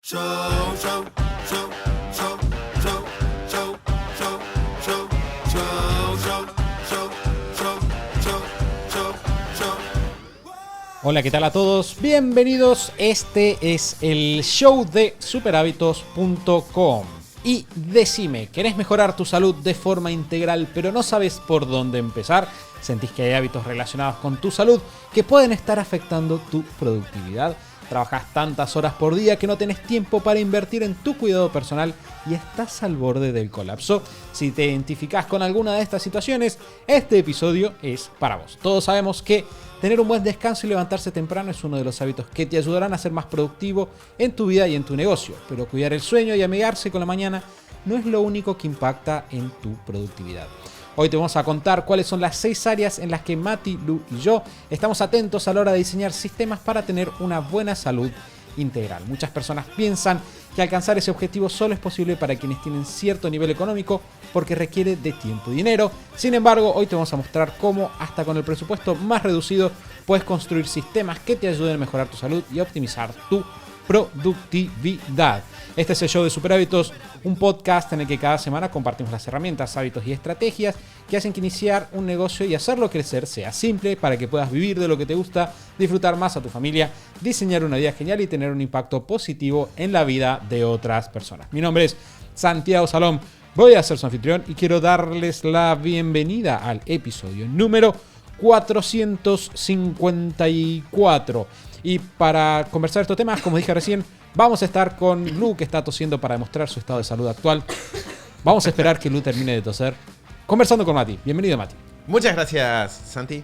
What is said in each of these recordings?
Show, show, show, show, show, show, show, show, show, show, show, show, show, show, show. Hola, ¿qué tal a todos? Bienvenidos, este es el show de superhábitos.com. Y decime, ¿querés mejorar tu salud de forma integral pero no sabes por dónde empezar? ¿Sentís que hay hábitos relacionados con tu salud que pueden estar afectando tu productividad? ¿Trabajás tantas horas por día que no tenés tiempo para invertir en tu cuidado personal y estás al borde del colapso? Si te identificás con alguna de estas situaciones, este episodio es para vos. Todos sabemos que tener un buen descanso y levantarse temprano es uno de los hábitos que te ayudarán a ser más productivo en tu vida y en tu negocio. Pero cuidar el sueño y amigarse con la mañana no es lo único que impacta en tu productividad. Hoy te vamos a contar cuáles son las 6 áreas en las que Mati, Lu y yo estamos atentos a la hora de diseñar sistemas para tener una buena salud integral. Muchas personas piensan que alcanzar ese objetivo solo es posible para quienes tienen cierto nivel económico porque requiere de tiempo y dinero. Sin embargo, hoy te vamos a mostrar cómo hasta con el presupuesto más reducido puedes construir sistemas que te ayuden a mejorar tu salud y a optimizar tu productividad. Este es el show de Super Hábitos, un podcast en el que cada semana compartimos las herramientas, hábitos y estrategias que hacen que iniciar un negocio y hacerlo crecer sea simple para que puedas vivir de lo que te gusta, disfrutar más a tu familia, diseñar una vida genial y tener un impacto positivo en la vida de otras personas. Mi nombre es Santiago Salom, voy a ser su anfitrión y quiero darles la bienvenida al episodio número 454. Y para conversar estos temas, como dije recién, vamos a estar con Lu, que está tosiendo para demostrar su estado de salud actual. Vamos a esperar que Lu termine de toser. Conversando con Mati. Bienvenido, Mati. Muchas gracias, Santi.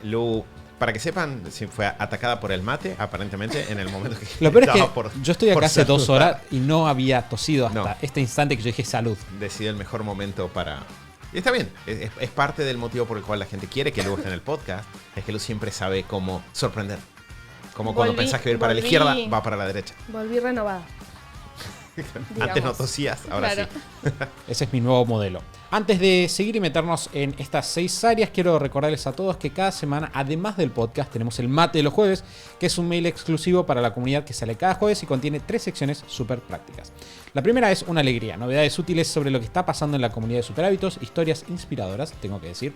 Lu, para que sepan, sí, fue atacada por el mate, aparentemente, en el momento que Lo peor es que yo estoy acá por hace 2 saludar. horas y no había tosido hasta No. este instante que yo dije salud. Decidió el mejor momento para... Y está bien, es parte del motivo por el cual la gente quiere que Lu esté en el podcast. Es que Lu siempre sabe cómo sorprender. Como cuando pensás que va a ir para la izquierda, va para la derecha. Volví renovada. Antes no tosías, ahora Claro. sí. Ese es mi nuevo modelo. Antes de seguir y meternos en estas 6 áreas, quiero recordarles a todos que cada semana, además del podcast, tenemos el mate de los jueves, que es un mail exclusivo para la comunidad que sale cada jueves y contiene 3 secciones súper prácticas. La primera es una alegría, novedades útiles sobre lo que está pasando en la comunidad de Superhábitos, historias inspiradoras, tengo que decir.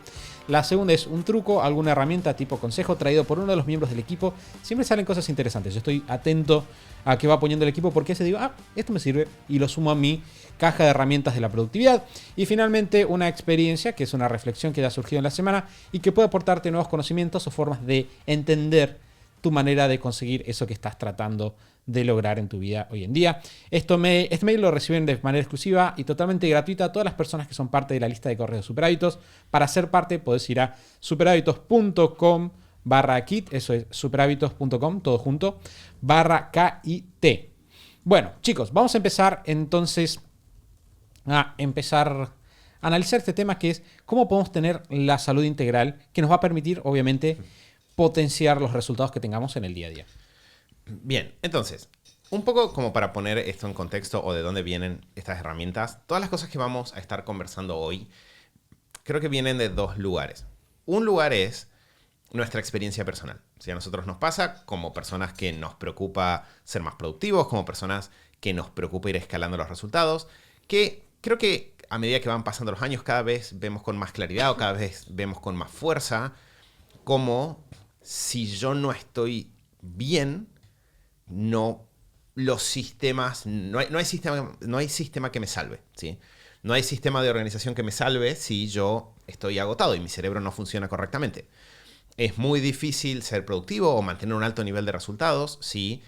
La segunda es un truco, alguna herramienta tipo consejo traído por uno de los miembros del equipo. Siempre salen cosas interesantes. Yo estoy atento a qué va poniendo el equipo porque ese digo, esto me sirve y lo sumo a mi caja de herramientas de la productividad. Y finalmente una experiencia, que es una reflexión que ha surgido en la semana y que puede aportarte nuevos conocimientos o formas de entender tu manera de conseguir eso que estás tratando de lograr en tu vida hoy en día. Este mail lo reciben de manera exclusiva y totalmente gratuita a todas las personas que son parte de la lista de correos de Superhábitos. Para ser parte podés ir a superhábitos.com/kit, eso es superhábitos.com, todo junto, /KIT. Bueno, chicos, vamos a empezar entonces a analizar este tema que es cómo podemos tener la salud integral que nos va a permitir, obviamente, potenciar los resultados que tengamos en el día a día. Bien, entonces, un poco como para poner esto en contexto o de dónde vienen estas herramientas, todas las cosas que vamos a estar conversando hoy, creo que vienen de 2 lugares. Un lugar es nuestra experiencia personal. Si a nosotros nos pasa como personas que nos preocupa ser más productivos, como personas que nos preocupa ir escalando los resultados, que creo que a medida que van pasando los años cada vez vemos con más claridad o cada vez vemos con más fuerza como si yo no estoy bien, no hay sistema que me salve, ¿sí? No hay sistema de organización que me salve si yo estoy agotado y mi cerebro no funciona correctamente. Es muy difícil ser productivo o mantener un alto nivel de resultados si,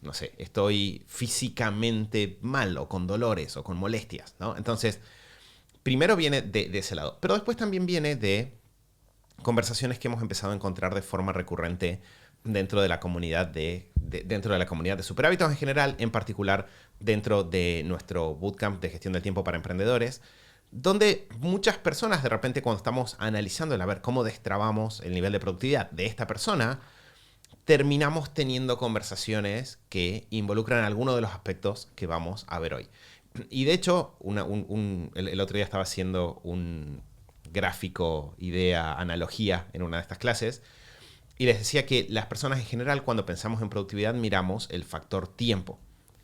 no sé, estoy físicamente mal o con dolores o con molestias, ¿no? Entonces, primero viene de ese lado, pero después también viene de conversaciones que hemos empezado a encontrar de forma recurrente dentro de la comunidad dentro de la comunidad de Superhábitos en general, en particular dentro de nuestro bootcamp de gestión del tiempo para emprendedores, donde muchas personas de repente cuando estamos analizando a ver cómo destrabamos el nivel de productividad de esta persona, terminamos teniendo conversaciones que involucran algunos de los aspectos que vamos a ver hoy. Y de hecho, el otro día estaba haciendo un gráfico, idea, analogía en una de estas clases, y les decía que las personas en general, cuando pensamos en productividad, miramos el factor tiempo.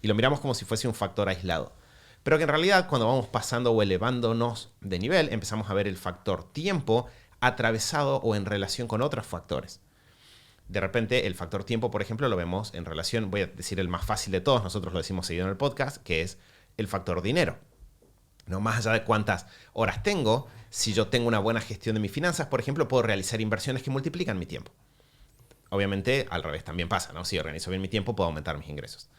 y lo miramos como si fuese un factor aislado. Pero que en realidad cuando vamos pasando o elevándonos de nivel, empezamos a ver el factor tiempo atravesado o en relación con otros factores. De repente el factor tiempo, por ejemplo, lo vemos en relación, voy a decir el más fácil de todos, nosotros lo decimos seguido en el podcast, que es el factor dinero. No más allá de cuántas horas tengo, si yo tengo una buena gestión de mis finanzas, por ejemplo, puedo realizar inversiones que multiplican mi tiempo. Obviamente, al revés también pasa, ¿no? Si organizo bien mi tiempo, puedo aumentar mis ingresos.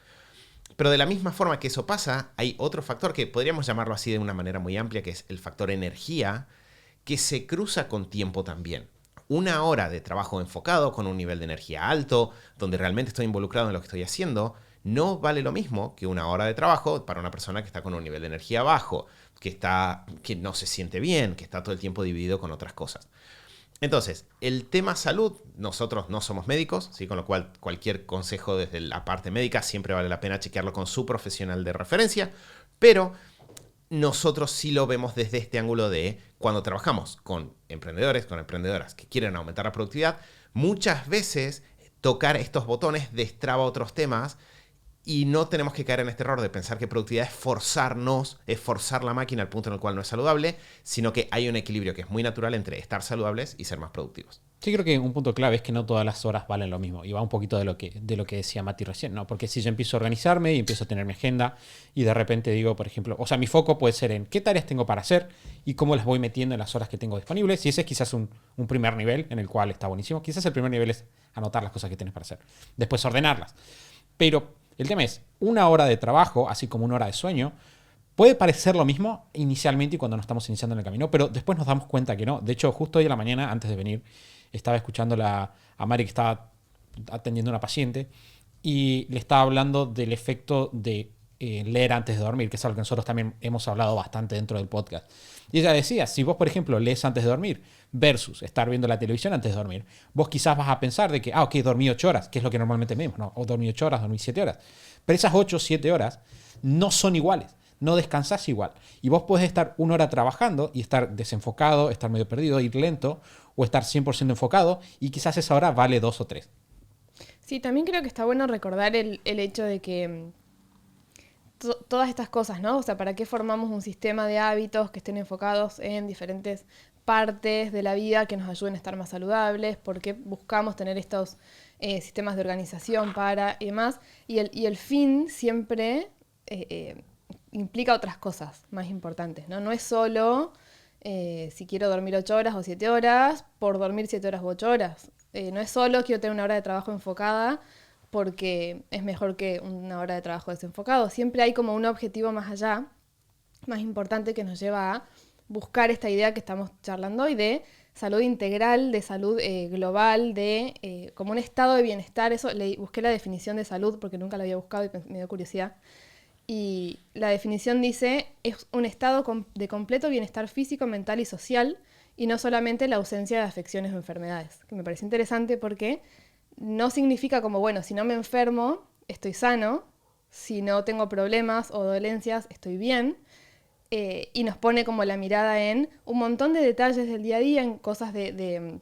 Pero de la misma forma que eso pasa, hay otro factor que podríamos llamarlo así de una manera muy amplia, que es el factor energía, que se cruza con tiempo también. Una hora de trabajo enfocado con un nivel de energía alto, donde realmente estoy involucrado en lo que estoy haciendo, no vale lo mismo que una hora de trabajo para una persona que está con un nivel de energía bajo, que no se siente bien, que está todo el tiempo dividido con otras cosas. Entonces, el tema salud, nosotros no somos médicos, ¿sí? Con lo cual cualquier consejo desde la parte médica siempre vale la pena chequearlo con su profesional de referencia, pero nosotros sí lo vemos desde este ángulo de cuando trabajamos con emprendedores, con emprendedoras que quieren aumentar la productividad, muchas veces tocar estos botones destraba otros temas y no tenemos que caer en este error de pensar que productividad es forzar la máquina al punto en el cual no es saludable, sino que hay un equilibrio que es muy natural entre estar saludables y ser más productivos. Sí, creo que un punto clave es que no todas las horas valen lo mismo. Y va un poquito de lo que decía Mati recién, ¿no? Porque si yo empiezo a organizarme y empiezo a tener mi agenda y de repente digo, por ejemplo, o sea, mi foco puede ser en qué tareas tengo para hacer y cómo las voy metiendo en las horas que tengo disponibles. Y ese es quizás un primer nivel en el cual está buenísimo. Quizás el primer nivel es anotar las cosas que tienes para hacer. Después ordenarlas. Pero el tema es, una hora de trabajo, así como una hora de sueño, puede parecer lo mismo inicialmente y cuando nos estamos iniciando en el camino, pero después nos damos cuenta que no. De hecho, justo hoy a la mañana, antes de venir, estaba escuchando a Mari que estaba atendiendo a una paciente y le estaba hablando del efecto de leer antes de dormir, que es algo que nosotros también hemos hablado bastante dentro del podcast. Y ella decía, si vos, por ejemplo, lees antes de dormir versus estar viendo la televisión antes de dormir, vos quizás vas a pensar de que, ok, dormí 8 horas, que es lo que normalmente vemos, ¿no? O dormí 8 horas, dormí 7 horas. Pero esas 8 o 7 horas no son iguales. No descansás igual. Y vos podés estar una hora trabajando y estar desenfocado, estar medio perdido, ir lento, o estar 100% enfocado, y quizás esa hora vale 2 o 3. Sí, también creo que está bueno recordar el hecho de que todas estas cosas, ¿no? O sea, ¿para qué formamos un sistema de hábitos que estén enfocados en diferentes partes de la vida que nos ayuden a estar más saludables? ¿Por qué buscamos tener estos sistemas de organización para y demás? Y el fin siempre implica otras cosas más importantes, ¿no? No es solo si quiero dormir 8 horas o 7 horas por dormir 7 horas u 8 horas. No es solo quiero tener una hora de trabajo enfocada porque es mejor que una hora de trabajo desenfocado. Siempre hay como un objetivo más allá, más importante, que nos lleva a buscar esta idea que estamos charlando hoy de salud integral, de salud global, de como un estado de bienestar. Eso busqué la definición de salud porque nunca la había buscado y me dio curiosidad. Y la definición dice, es un estado de completo bienestar físico, mental y social, y no solamente la ausencia de afecciones o enfermedades. Que me parece interesante porque no significa como, bueno, si no me enfermo, estoy sano, si no tengo problemas o dolencias, estoy bien, y nos pone como la mirada en un montón de detalles del día a día, en cosas de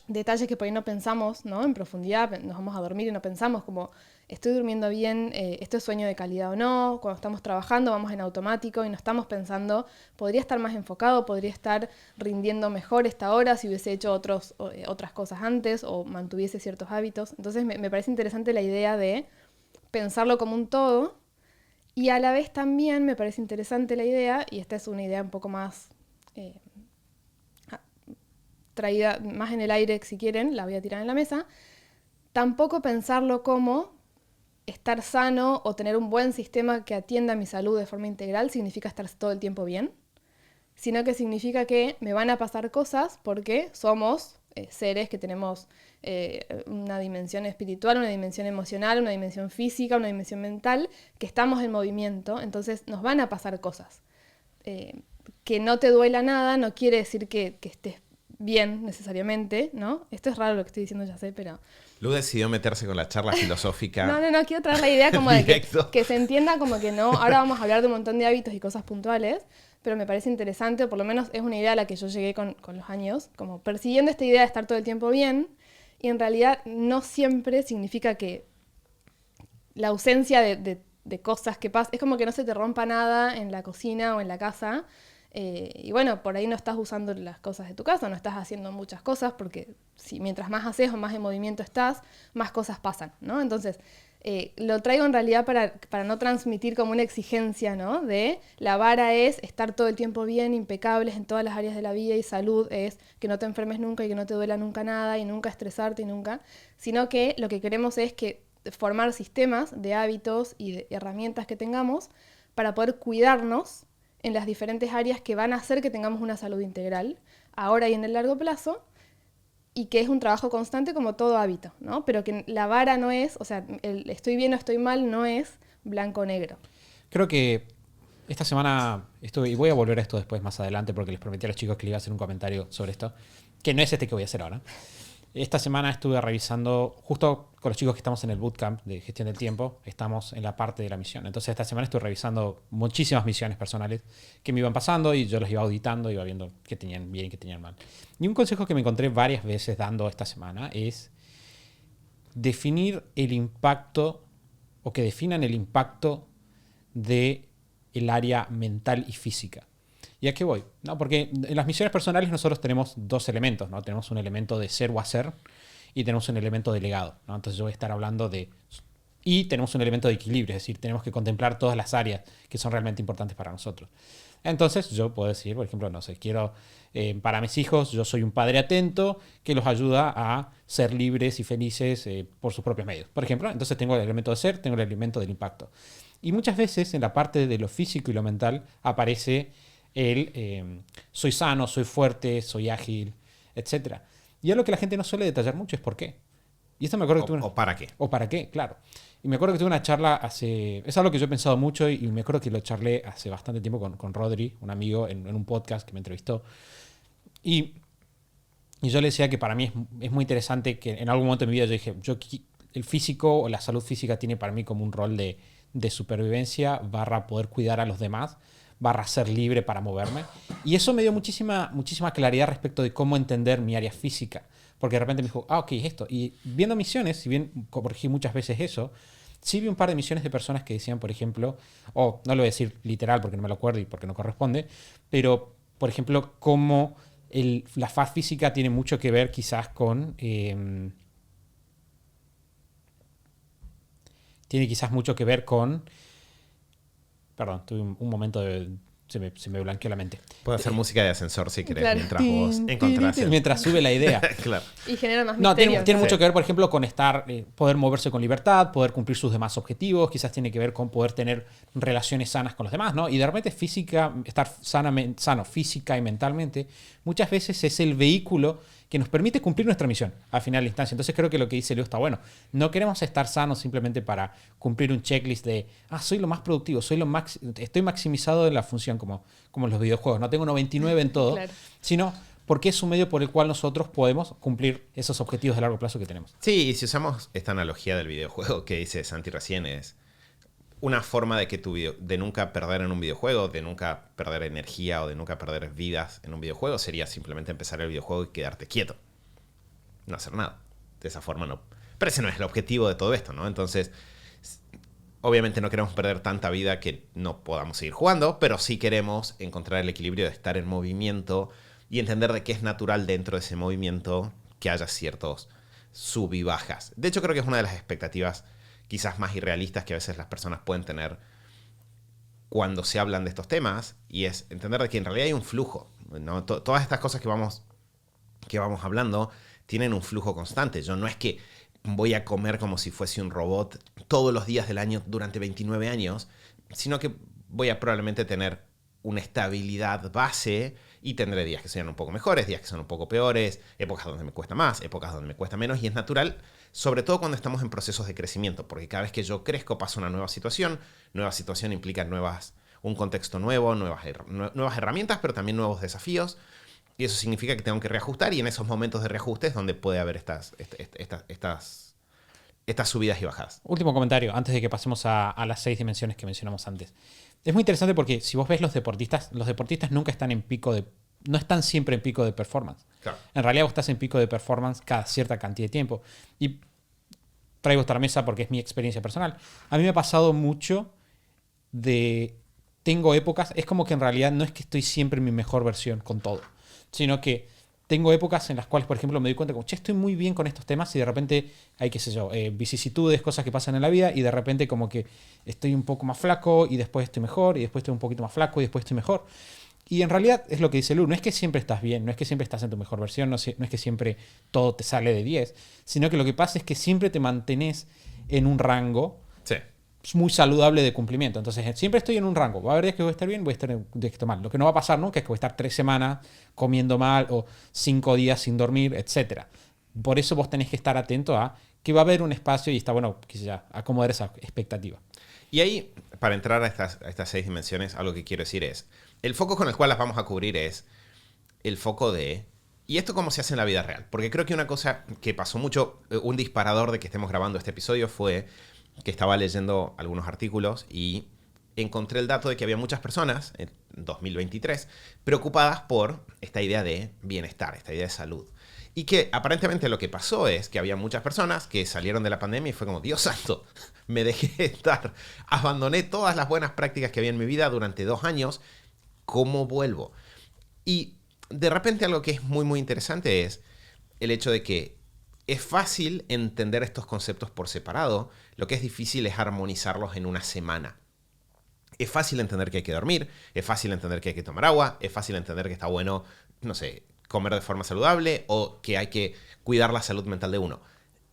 detalles que por ahí no pensamos, ¿no? En profundidad, nos vamos a dormir y no pensamos como, ¿estoy durmiendo bien? ¿Esto es sueño de calidad o no? Cuando estamos trabajando vamos en automático y no estamos pensando, podría estar más enfocado, podría estar rindiendo mejor esta hora si hubiese hecho otras cosas antes o mantuviese ciertos hábitos. Entonces me parece interesante la idea de pensarlo como un todo, y a la vez también me parece interesante la idea, y esta es una idea un poco más traída más en el aire, si quieren, la voy a tirar en la mesa, tampoco pensarlo como estar sano o tener un buen sistema que atienda mi salud de forma integral significa estar todo el tiempo bien, sino que significa que me van a pasar cosas porque somos seres que tenemos una dimensión espiritual, una dimensión emocional, una dimensión física, una dimensión mental, que estamos en movimiento, entonces nos van a pasar cosas. Que no te duela nada no quiere decir que estés bien necesariamente, ¿no? Esto es raro lo que estoy diciendo, ya sé, pero... Lu decidió meterse con la charla filosófica. No, quiero traer la idea como de que se entienda como que no, ahora vamos a hablar de un montón de hábitos y cosas puntuales, pero me parece interesante, o por lo menos es una idea a la que yo llegué con los años, como persiguiendo esta idea de estar todo el tiempo bien, y en realidad no siempre significa que la ausencia de de cosas que pasan. Es como que no se te rompa nada en la cocina o en la casa. Y bueno, por ahí no estás usando las cosas de tu casa, no estás haciendo muchas cosas, porque si mientras más haces o más en movimiento estás, más cosas pasan, ¿no? Entonces, lo traigo en realidad para no transmitir como una exigencia, ¿no? De la vara es estar todo el tiempo bien, impecables en todas las áreas de la vida, y salud es que no te enfermes nunca y que no te duela nunca nada y nunca estresarte y nunca, sino que lo que queremos es que formar sistemas de hábitos y de herramientas que tengamos para poder cuidarnos en las diferentes áreas que van a hacer que tengamos una salud integral, ahora y en el largo plazo, y que es un trabajo constante como todo hábito, ¿no? Pero que la vara no es, o sea, el estoy bien o estoy mal no es blanco o negro. Creo que esta semana estuve, y voy a volver a esto después más adelante porque les prometí a los chicos que les iba a hacer un comentario sobre esto, que no es este que voy a hacer ahora. Esta semana estuve revisando, justo con los chicos que estamos en el bootcamp de gestión del tiempo, estamos en la parte de la misión. Entonces esta semana estuve revisando muchísimas misiones personales que me iban pasando y yo los iba auditando, iba viendo qué tenían bien y qué tenían mal. Y un consejo que me encontré varias veces dando esta semana es definir el impacto, o que definan el impacto del área mental y física. ¿Y a qué voy? ¿No? Porque en las misiones personales nosotros tenemos dos elementos, ¿no? Tenemos un elemento de ser o hacer y tenemos un elemento de legado, ¿no? Entonces yo voy a estar hablando de... Y tenemos un elemento de equilibrio, es decir, tenemos que contemplar todas las áreas que son realmente importantes para nosotros. Entonces yo puedo decir, por ejemplo, no sé, quiero... para mis hijos, yo soy un padre atento que los ayuda a ser libres y felices por sus propios medios. Por ejemplo, entonces tengo el elemento de ser, tengo el elemento del impacto. Y muchas veces en la parte de lo físico y lo mental aparece soy sano, soy fuerte, soy ágil, etc. Y algo que la gente no suele detallar mucho es por qué. Y esto me acuerdo que tuve ¿O para qué? O para qué, claro. Y me acuerdo que tuve una charla es algo que yo he pensado mucho y me acuerdo que lo charlé hace bastante tiempo con Rodri, un amigo, en un podcast que me entrevistó. Y yo le decía que para mí es muy interesante que en algún momento de mi vida yo dije, el físico o la salud física tiene para mí como un rol de supervivencia / poder cuidar a los demás / ser libre para moverme. Y eso me dio muchísima claridad respecto de cómo entender mi área física. Porque de repente me dijo, ok, es esto. Y viendo misiones, si bien corregí muchas veces eso, sí vi un par de misiones de personas que decían, por ejemplo, no lo voy a decir literal porque no me lo acuerdo y porque no corresponde, pero, por ejemplo, cómo la faz física tiene mucho que ver quizás con... tiene quizás mucho que ver con... Perdón, tuve un momento se me blanqueó la mente. Puedo hacer música de ascensor si querés, Claro. mientras vos encontrás el... Mientras sube la idea. Claro. Y genera más No, misterio. tiene mucho Sí. que ver, por ejemplo, con poder moverse con libertad, poder cumplir sus demás objetivos, quizás tiene que ver con poder tener relaciones sanas con los demás, ¿no? Y de repente estar sano física y mentalmente, muchas veces es el vehículo que nos permite cumplir nuestra misión al final de la instancia. Entonces creo que lo que dice Leo está bueno. No queremos estar sanos simplemente para cumplir un checklist de, soy lo más productivo, estoy maximizado en la función como los videojuegos, no tengo 99 en todo, Claro. sino porque es un medio por el cual nosotros podemos cumplir esos objetivos de largo plazo que tenemos. Sí, y si usamos esta analogía del videojuego que dice Santi recién, es una forma de que de nunca perder en un videojuego, de nunca perder energía o de nunca perder vidas en un videojuego, sería simplemente empezar el videojuego y quedarte quieto. No hacer nada. De esa forma no. Pero ese no es el objetivo de todo esto, ¿no? Entonces, obviamente no queremos perder tanta vida que no podamos seguir jugando, pero sí queremos encontrar el equilibrio de estar en movimiento y entender de que es natural dentro de ese movimiento que haya ciertos sub y bajas. De hecho, creo que es una de las expectativas quizás más irrealistas que a veces las personas pueden tener cuando se hablan de estos temas, y es entender de que en realidad hay un flujo, ¿no? Todas estas cosas que vamos hablando tienen un flujo constante. Yo no es que voy a comer como si fuese un robot todos los días del año durante 29 años, sino que voy a probablemente tener una estabilidad base y tendré días que sean un poco mejores, días que son un poco peores, épocas donde me cuesta más, épocas donde me cuesta menos, y es natural, sobre todo cuando estamos en procesos de crecimiento, porque cada vez que yo crezco pasa una nueva situación implica un contexto nuevo, nuevas herramientas, pero también nuevos desafíos, y eso significa que tengo que reajustar, y en esos momentos de reajuste es donde puede haber estas subidas y bajadas. Último comentario, antes de que pasemos a las 6 dimensiones que mencionamos antes. Es muy interesante porque si vos ves los deportistas nunca están no están siempre en pico de performance. Claro. En realidad vos estás en pico de performance cada cierta cantidad de tiempo. Y traigo esta a la mesa porque es mi experiencia personal. A mí me ha pasado mucho tengo épocas, es como que en realidad no es que estoy siempre en mi mejor versión con todo, sino que tengo épocas en las cuales, por ejemplo, me doy cuenta como, che, estoy muy bien con estos temas y de repente hay, qué sé yo, vicisitudes, cosas que pasan en la vida y de repente como que estoy un poco más flaco y después estoy mejor y después estoy un poquito más flaco y después estoy mejor. Y en realidad es lo que dice Lu, no es que siempre estás bien, no es que siempre estás en tu mejor versión, no es que siempre todo te sale de 10, sino que lo que pasa es que siempre te mantenés en un rango Sí. muy saludable de cumplimiento. Entonces, siempre estoy en un rango. Va a haber días que voy a estar bien, voy a estar días que estoy mal. Lo que no va a pasar nunca es que voy a estar 3 semanas comiendo mal o 5 días sin dormir, etc. Por eso vos tenés que estar atento a que va a haber un espacio y está bueno quizá acomodar esa expectativa. Y ahí, para entrar a estas 6 dimensiones, algo que quiero decir es, el foco con el cual las vamos a cubrir es el foco de, ¿y esto cómo se hace en la vida real? Porque creo que una cosa que pasó mucho, un disparador de que estemos grabando este episodio fue que estaba leyendo algunos artículos y encontré el dato de que había muchas personas en 2023 preocupadas por esta idea de bienestar, esta idea de salud. Y que aparentemente lo que pasó es que había muchas personas que salieron de la pandemia y fue como, Dios santo, me dejé estar, abandoné todas las buenas prácticas que había en mi vida durante 2 años, ¿cómo vuelvo? Y de repente algo que es muy muy interesante es el hecho de que es fácil entender estos conceptos por separado, lo que es difícil es armonizarlos en una semana. Es fácil entender que hay que dormir, es fácil entender que hay que tomar agua, es fácil entender que está bueno, no sé, comer de forma saludable o que hay que cuidar la salud mental de uno.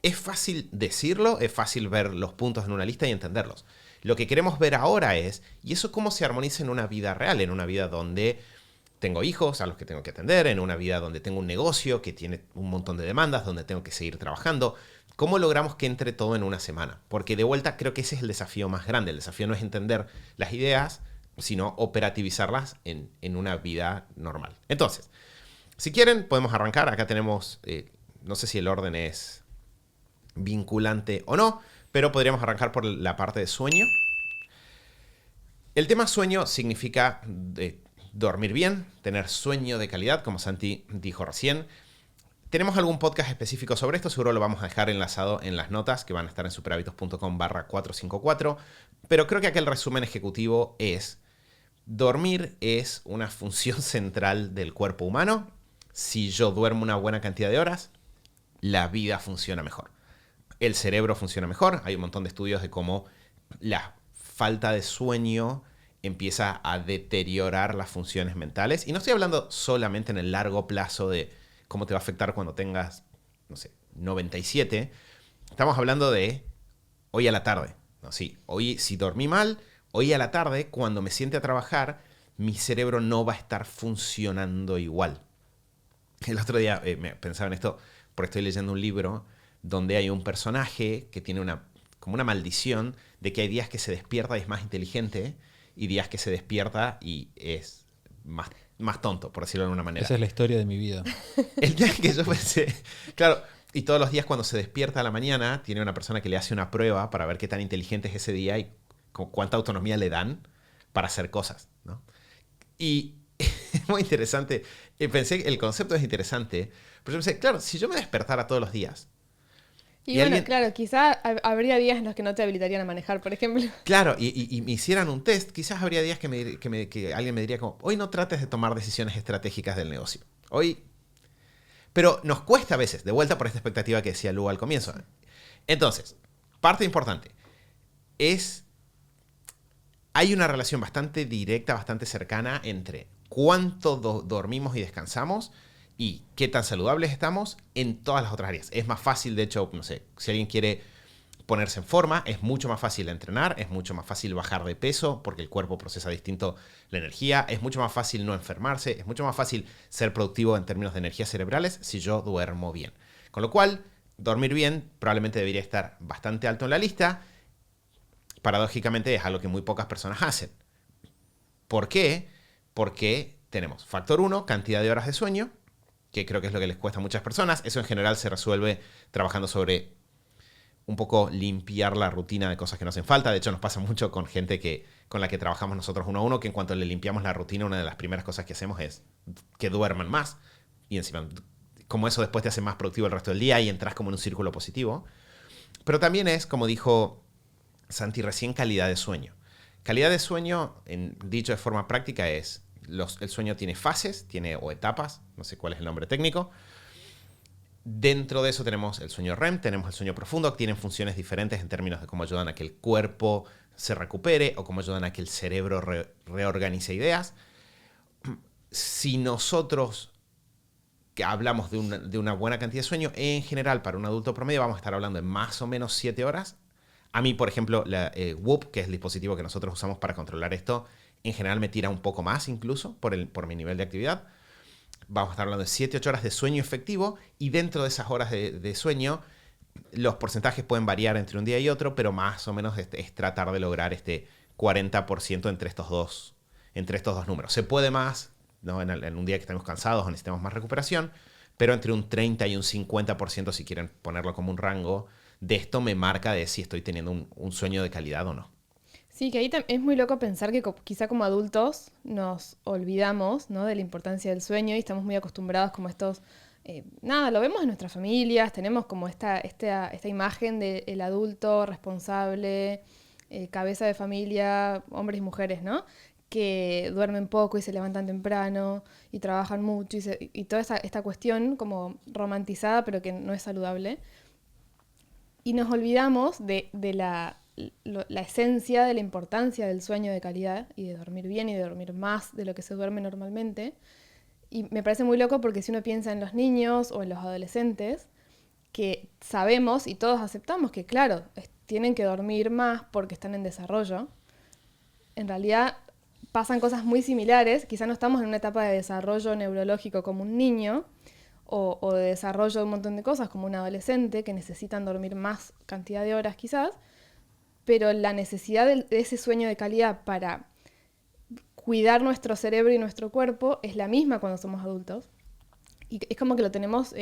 Es fácil decirlo, es fácil ver los puntos en una lista y entenderlos. Lo que queremos ver ahora es, ¿y eso cómo se armoniza en una vida real? En una vida donde tengo hijos a los que tengo que atender, en una vida donde tengo un negocio que tiene un montón de demandas, donde tengo que seguir trabajando. ¿Cómo logramos que entre todo en una semana? Porque de vuelta creo que ese es el desafío más grande. El desafío no es entender las ideas, sino operativizarlas en una vida normal. Entonces, si quieren, podemos arrancar. Acá tenemos, no sé si el orden es vinculante o no, pero podríamos arrancar por la parte de sueño. El tema sueño significa dormir bien, tener sueño de calidad, como Santi dijo recién. Tenemos algún podcast específico sobre esto, seguro lo vamos a dejar enlazado en las notas que van a estar en superhábitos.com/454, pero creo que aquel resumen ejecutivo es: dormir es una función central del cuerpo humano. Si yo duermo una buena cantidad de horas, la vida funciona mejor. El cerebro funciona mejor. Hay un montón de estudios de cómo la falta de sueño empieza a deteriorar las funciones mentales. Y no estoy hablando solamente en el largo plazo de cómo te va a afectar cuando tengas, no sé, 97. Estamos hablando de hoy a la tarde. ¿No? Sí, hoy, si dormí mal, hoy a la tarde, cuando me siente a trabajar, mi cerebro no va a estar funcionando igual. El otro día me pensaba en esto porque estoy leyendo un libro donde hay un personaje que tiene como una maldición de que hay días que se despierta y es más inteligente y días que se despierta y es más tonto, por decirlo de alguna manera. Esa es la historia de mi vida. El día que yo pensé, claro, y todos los días cuando se despierta a la mañana, tiene una persona que le hace una prueba para ver qué tan inteligente es ese día y cuánta autonomía le dan para hacer cosas, ¿no? Y es muy interesante. Pensé, el concepto es interesante, pero yo pensé, claro, si yo me despertara todos los días. Y bueno, claro, quizá habría días en los que no te habilitarían a manejar, por ejemplo. Claro, y me hicieran un test, quizás habría días que alguien me diría como, hoy no trates de tomar decisiones estratégicas del negocio. Hoy... Pero nos cuesta a veces, de vuelta por esta expectativa que decía Lu al comienzo. Entonces, parte importante es... Hay una relación bastante directa, bastante cercana entre cuánto dormimos y descansamos y qué tan saludables estamos en todas las otras áreas. Es más fácil, de hecho, no sé, si alguien quiere ponerse en forma, es mucho más fácil entrenar, es mucho más fácil bajar de peso porque el cuerpo procesa distinto la energía, es mucho más fácil no enfermarse, es mucho más fácil ser productivo en términos de energías cerebrales si yo duermo bien. Con lo cual, dormir bien probablemente debería estar bastante alto en la lista. Paradójicamente es algo que muy pocas personas hacen. ¿Por qué? Porque tenemos factor 1, cantidad de horas de sueño, que creo que es lo que les cuesta a muchas personas. Eso en general se resuelve trabajando sobre un poco limpiar la rutina de cosas que nos hacen falta. De hecho, nos pasa mucho con gente con la que trabajamos nosotros uno a uno, que en cuanto le limpiamos la rutina, una de las primeras cosas que hacemos es que duerman más. Y encima, como eso después te hace más productivo el resto del día y entras como en un círculo positivo. Pero también es, como dijo Santi recién, calidad de sueño. Calidad de sueño, dicho de forma práctica, es el sueño tiene fases, o etapas, no sé cuál es el nombre técnico. Dentro de eso tenemos el sueño REM, tenemos el sueño profundo, que tienen funciones diferentes en términos de cómo ayudan a que el cuerpo se recupere o cómo ayudan a que el cerebro reorganice ideas. Si nosotros que hablamos de una buena cantidad de sueño, en general para un adulto promedio vamos a estar hablando de más o menos 7 horas. A mí, por ejemplo, la Whoop, que es el dispositivo que nosotros usamos para controlar esto, en general me tira un poco más incluso por mi nivel de actividad. Vamos a estar hablando de 7-8 horas de sueño efectivo, y dentro de esas horas de sueño los porcentajes pueden variar entre un día y otro, pero más o menos es tratar de lograr este 40% entre estos dos números. Se puede más, ¿no? En un día que estemos cansados o necesitemos más recuperación, pero entre un 30 y un 50%, si quieren ponerlo como un rango, de esto me marca de si estoy teniendo un sueño de calidad o no. Sí, que ahí es muy loco pensar que quizá como adultos nos olvidamos, ¿no?, de la importancia del sueño y estamos muy acostumbrados como a estos... nada, lo vemos en nuestras familias, tenemos como esta imagen del adulto responsable, cabeza de familia, hombres y mujeres, ¿no?, que duermen poco y se levantan temprano y trabajan mucho y toda esta cuestión como romantizada pero que no es saludable. Y nos olvidamos de la esencia de la importancia del sueño de calidad y de dormir bien y de dormir más de lo que se duerme normalmente. Y me parece muy loco porque si uno piensa en los niños o en los adolescentes, que sabemos y todos aceptamos que, claro, tienen que dormir más porque están en desarrollo, en realidad pasan cosas muy similares. Quizá no estamos en una etapa de desarrollo neurológico como un niño, o de desarrollo de un montón de cosas como un adolescente, que necesitan dormir más cantidad de horas quizás, pero la necesidad de ese sueño de calidad para cuidar nuestro cerebro y nuestro cuerpo es la misma cuando somos adultos. Y es como que lo tenemos,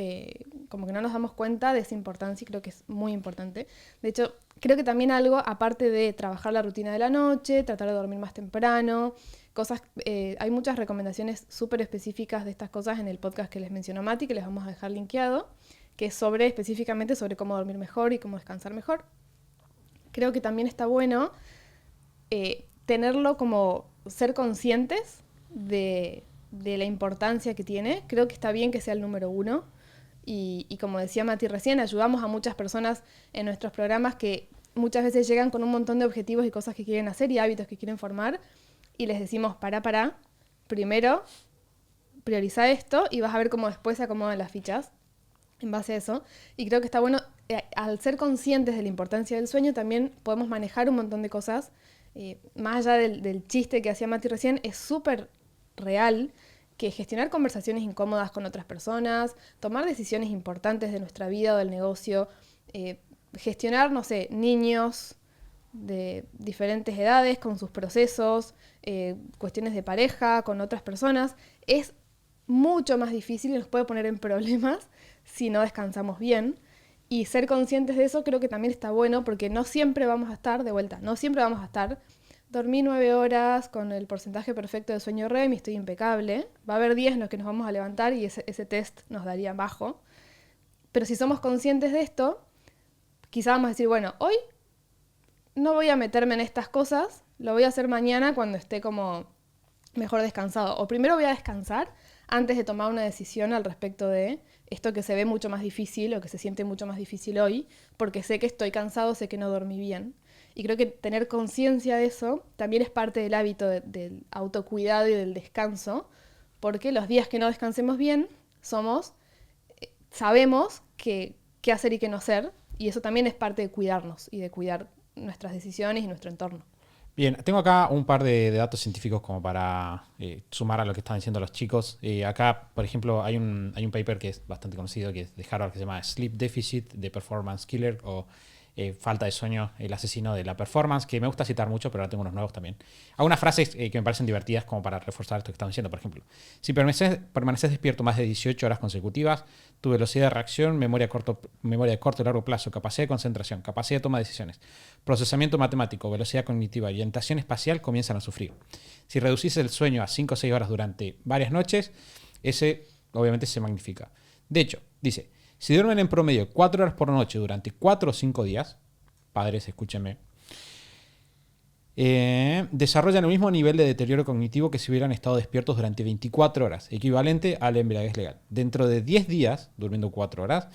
como que no nos damos cuenta de esa importancia, y creo que es muy importante. De hecho, creo que también algo, aparte de trabajar la rutina de la noche, tratar de dormir más temprano, cosas, hay muchas recomendaciones súper específicas de estas cosas en el podcast que les mencionó Mati, que les vamos a dejar linkeado, que es específicamente sobre cómo dormir mejor y cómo descansar mejor. Creo que también está bueno tenerlo como ser conscientes de la importancia que tiene. Creo que está bien que sea el número 1. Y como decía Mati recién, ayudamos a muchas personas en nuestros programas que muchas veces llegan con un montón de objetivos y cosas que quieren hacer y hábitos que quieren formar. Y les decimos, para, primero prioriza esto y vas a ver cómo después se acomodan las fichas en base a eso. Y creo que está bueno, al ser conscientes de la importancia del sueño, también podemos manejar un montón de cosas. Más allá del chiste que hacía Mati recién, es súper real que gestionar conversaciones incómodas con otras personas, tomar decisiones importantes de nuestra vida o del negocio, gestionar, no sé, niños de diferentes edades con sus procesos, cuestiones de pareja con otras personas, es mucho más difícil y nos puede poner en problemas si no descansamos bien. Y ser conscientes de eso creo que también está bueno, porque no siempre vamos a estar, de vuelta, no siempre vamos a estar, dormí 9 horas con el porcentaje perfecto de sueño REM y estoy impecable. Va a haber días en los que nos vamos a levantar y ese test nos daría bajo. Pero si somos conscientes de esto, quizá vamos a decir, bueno, hoy no voy a meterme en estas cosas, lo voy a hacer mañana cuando esté como mejor descansado. O primero voy a descansar antes de tomar una decisión al respecto de esto que se ve mucho más difícil o que se siente mucho más difícil hoy, porque sé que estoy cansado, sé que no dormí bien. Y creo que tener conciencia de eso también es parte del hábito del autocuidado y del descanso, porque los días que no descansemos bien sabemos qué hacer y qué no hacer, y eso también es parte de cuidarnos y de cuidar nuestras decisiones y nuestro entorno. Bien, tengo acá un par de datos científicos como para sumar a lo que están diciendo los chicos. Acá, por ejemplo, hay un paper que es bastante conocido, que es de Harvard, que se llama Sleep Deficit, the Performance Killer, o falta de sueño, el asesino de la performance, que me gusta citar mucho, pero ahora tengo unos nuevos también. Algunas frases que me parecen divertidas como para reforzar esto que están diciendo. Por ejemplo, si permaneces despierto más de 18 horas consecutivas, tu velocidad de reacción, memoria de corto y largo plazo, capacidad de concentración, capacidad de toma de decisiones, procesamiento matemático, velocidad cognitiva y orientación espacial comienzan a sufrir. Si reducís el sueño a 5 o 6 horas durante varias noches, ese obviamente se magnifica. De hecho, dice, si duermen en promedio 4 horas por noche durante 4 o 5 días, padres, escúchenme, desarrollan el mismo nivel de deterioro cognitivo que si hubieran estado despiertos durante 24 horas, equivalente a la embriaguez legal. Dentro de 10 días, durmiendo 4 horas,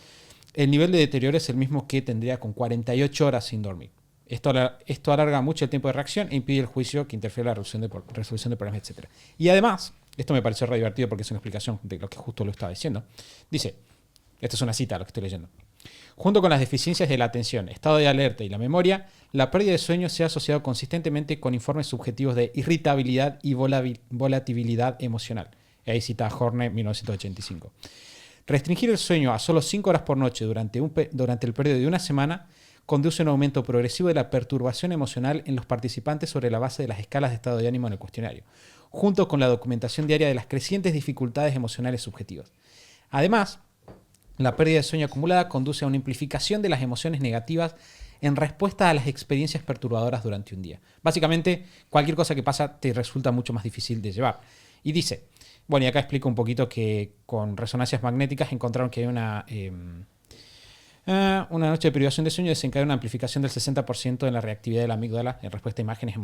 el nivel de deterioro es el mismo que tendría con 48 horas sin dormir. Esto alarga mucho el tiempo de reacción e impide el juicio que interfiere en la resolución de problemas, etc. Y además, esto me pareció re divertido porque es una explicación de lo que justo lo estaba diciendo. Dice, esto es una cita, lo que estoy leyendo. Junto con las deficiencias de la atención, estado de alerta y la memoria, la pérdida de sueño se ha asociado consistentemente con informes subjetivos de irritabilidad y volatilidad emocional. Ahí cita Horne, 1985. Restringir el sueño a solo 5 horas por noche durante el periodo de una semana conduce a un aumento progresivo de la perturbación emocional en los participantes sobre la base de las escalas de estado de ánimo en el cuestionario, junto con la documentación diaria de las crecientes dificultades emocionales subjetivas. Además, la pérdida de sueño acumulada conduce a una amplificación de las emociones negativas en respuesta a las experiencias perturbadoras durante un día. Básicamente, cualquier cosa que pasa te resulta mucho más difícil de llevar. Y dice, bueno, y acá explico un poquito que con resonancias magnéticas encontraron que hay una noche de privación de sueño desencadena una amplificación del 60% en la reactividad de la amígdala en respuesta a imágenes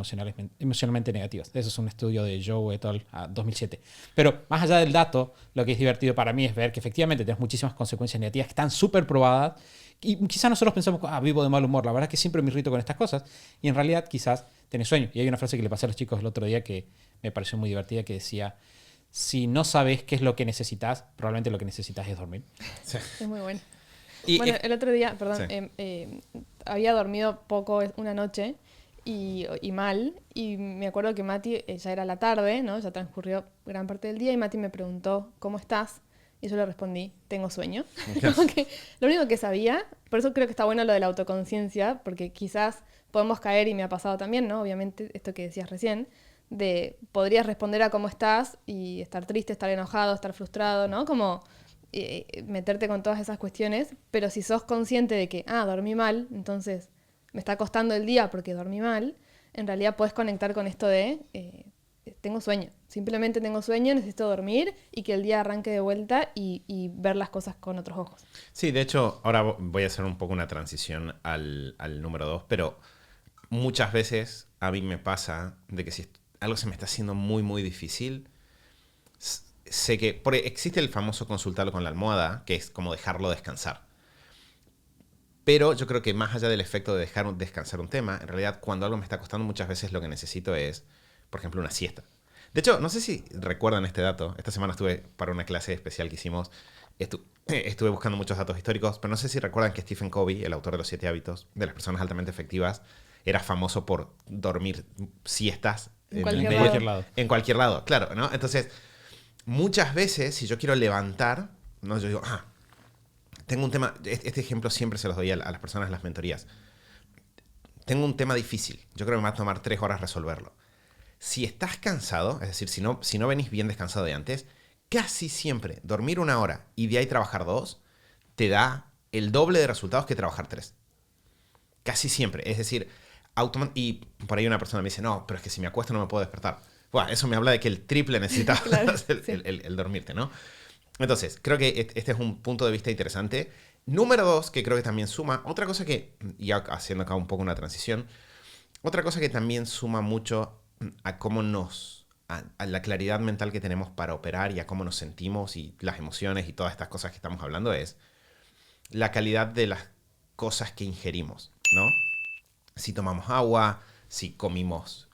emocionalmente negativas. Eso es un estudio de Joe et al. 2007. Pero más allá del dato, lo que es divertido para mí es ver que efectivamente tenemos muchísimas consecuencias negativas que están súper probadas y quizás nosotros pensamos, vivo de mal humor. La verdad es que siempre me irrito con estas cosas y en realidad quizás tenés sueño. Y hay una frase que le pasé a los chicos el otro día que me pareció muy divertida que decía, si no sabes qué es lo que necesitas, probablemente lo que necesitas es dormir. Sí. Es muy bueno. Y Bueno, el otro día, perdón, Sí. había dormido poco una noche y mal, y me acuerdo que Mati, ya era la tarde, ¿no? Ya transcurrió gran parte del día, y Mati me preguntó, ¿cómo estás? Y yo le respondí, tengo sueño. Como que lo único que sabía, por eso creo que está bueno lo de la autoconciencia, porque quizás podemos caer, y me ha pasado también, ¿no? Obviamente, esto que decías recién, de podrías responder a cómo estás y estar triste, estar enojado, estar frustrado, ¿no? Como meterte con todas esas cuestiones, pero si sos consciente de que, dormí mal, entonces me está costando el día porque dormí mal, en realidad puedes conectar con esto de tengo sueño, simplemente tengo sueño, necesito dormir y que el día arranque de vuelta y ver las cosas con otros ojos. Sí, de hecho, ahora voy a hacer un poco una transición al número 2, pero muchas veces a mí me pasa de que si algo se me está haciendo muy, muy difícil, sé que existe el famoso consultarlo con la almohada, que es como dejarlo descansar. Pero yo creo que más allá del efecto de dejar descansar un tema, en realidad cuando algo me está costando muchas veces lo que necesito es, por ejemplo, una siesta. De hecho, no sé si recuerdan este dato. Esta semana estuve para una clase especial que hicimos. Estuve buscando muchos datos históricos, pero no sé si recuerdan que Stephen Covey, el autor de los 7 hábitos de las personas altamente efectivas, era famoso por dormir siestas En cualquier lado. En cualquier lado, claro, ¿no? Entonces, muchas veces, si yo quiero levantar, ¿no? Yo digo, tengo un tema, este ejemplo siempre se los doy a las personas en las mentorías. Tengo un tema difícil, yo creo que me va a tomar 3 horas resolverlo. Si estás cansado, es decir, si no venís bien descansado de antes, casi siempre dormir 1 hora y de ahí trabajar 2, te da el doble de resultados que trabajar 3. Casi siempre, es decir, y por ahí una persona me dice, no, pero es que si me acuesto no me puedo despertar. Bueno, eso me habla de que el triple necesitas Claro, el dormirte, ¿no? Entonces, creo que este es un punto de vista interesante. Número 2, que creo que también suma, otra cosa que, ya haciendo acá un poco una transición, otra cosa que también suma mucho a cómo a la claridad mental que tenemos para operar y a cómo nos sentimos y las emociones y todas estas cosas que estamos hablando es la calidad de las cosas que ingerimos, ¿no? Si tomamos agua, si comimos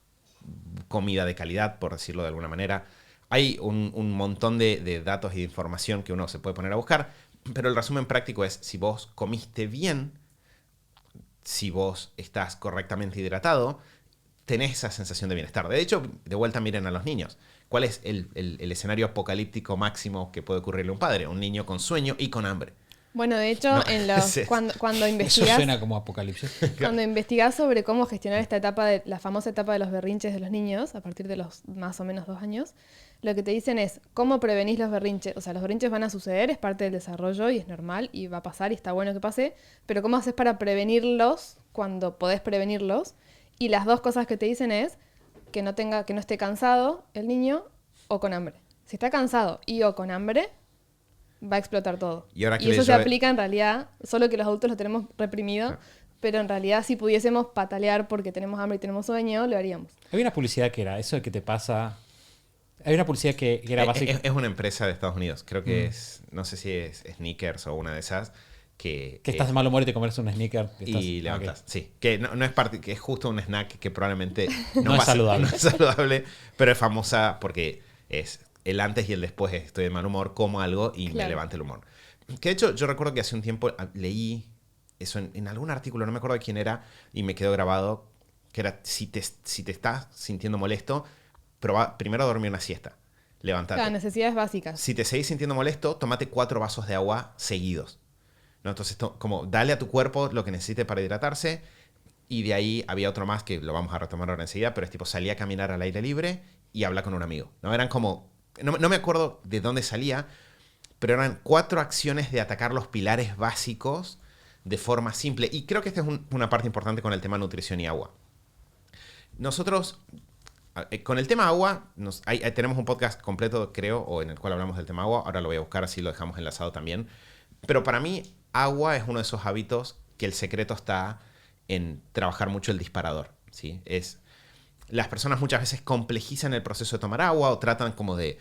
comida de calidad, por decirlo de alguna manera. Hay un montón de datos y de información que uno se puede poner a buscar, pero el resumen práctico es, si vos comiste bien, si vos estás correctamente hidratado, tenés esa sensación de bienestar. De hecho, de vuelta miren a los niños. ¿Cuál es el escenario apocalíptico máximo que puede ocurrirle a un padre? Un niño con sueño y con hambre. Bueno, de hecho, No, cuando Eso investigás, suena como apocalipsis. cuando investigás sobre cómo gestionar esta etapa, la famosa etapa de los berrinches de los niños, a partir de los más o menos 2 años, lo que te dicen es cómo prevenís los berrinches. O sea, los berrinches van a suceder, es parte del desarrollo y es normal y va a pasar y está bueno que pase, pero cómo haces para prevenirlos cuando podés prevenirlos. Y las 2 cosas que te dicen es que no esté cansado el niño o con hambre. Si está cansado y o con hambre, va a explotar todo. Y ahora que Y eso le se llueve- aplica en realidad, solo que los adultos lo tenemos reprimido pero en realidad si pudiésemos patalear porque tenemos hambre y tenemos sueño, lo haríamos. Había una publicidad que era eso de que te pasa. Hay una publicidad que era básica. Es una empresa de Estados Unidos. Creo que es, no sé si es Snickers o una de esas. Que estás de mal humor y te comes un sneaker. Y levantas. Sí. Que no es parte, que es justo un snack que probablemente No es saludable. No es saludable, pero es famosa porque es el antes y el después. Estoy de mal humor, como algo y me Claro. levanta el humor. Que de hecho, yo recuerdo que hace un tiempo leí eso en algún artículo, no me acuerdo de quién era, y me quedó grabado, que era, si te estás sintiendo molesto, probá primero a dormir una siesta. Levántate. Claro, necesidades básicas. Si te seguís sintiendo molesto, tómate 4 vasos de agua seguidos. ¿No? Entonces, como dale a tu cuerpo lo que necesite para hidratarse. Y de ahí había otro más que lo vamos a retomar ahora enseguida, pero es tipo salí a caminar al aire libre y habla con un amigo. ¿No? Eran como, no me acuerdo de dónde salía, pero eran 4 acciones de atacar los pilares básicos de forma simple. Y creo que esta es una parte importante con el tema nutrición y agua. Nosotros, con el tema agua, tenemos un podcast completo, creo, o en el cual hablamos del tema agua. Ahora lo voy a buscar, así lo dejamos enlazado también. Pero para mí, agua es uno de esos hábitos que el secreto está en trabajar mucho el disparador, ¿sí? Las personas muchas veces complejizan el proceso de tomar agua o tratan como de,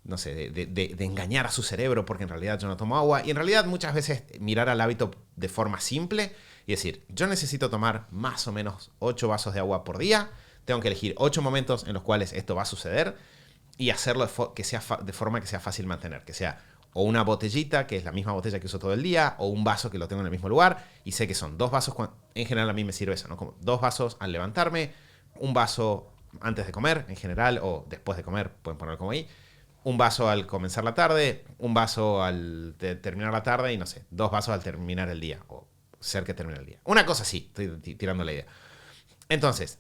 no sé, de engañar a su cerebro porque en realidad yo no tomo agua. Y en realidad muchas veces mirar al hábito de forma simple y decir, yo necesito tomar más o menos 8 vasos de agua por día. Tengo que elegir 8 momentos en los cuales esto va a suceder y hacerlo de forma que sea fácil mantener. Que sea o una botellita, que es la misma botella que uso todo el día, o un vaso que lo tengo en el mismo lugar. Y sé que son 2 vasos, en general a mí me sirve eso, ¿no? Como 2 vasos al levantarme, un vaso antes de comer, en general, o después de comer, pueden ponerlo como ahí. Un vaso al comenzar la tarde, un vaso al terminar la tarde y no sé, 2 vasos al terminar el día, o cerca de terminar el día. Una cosa así, estoy tirando la idea. Entonces,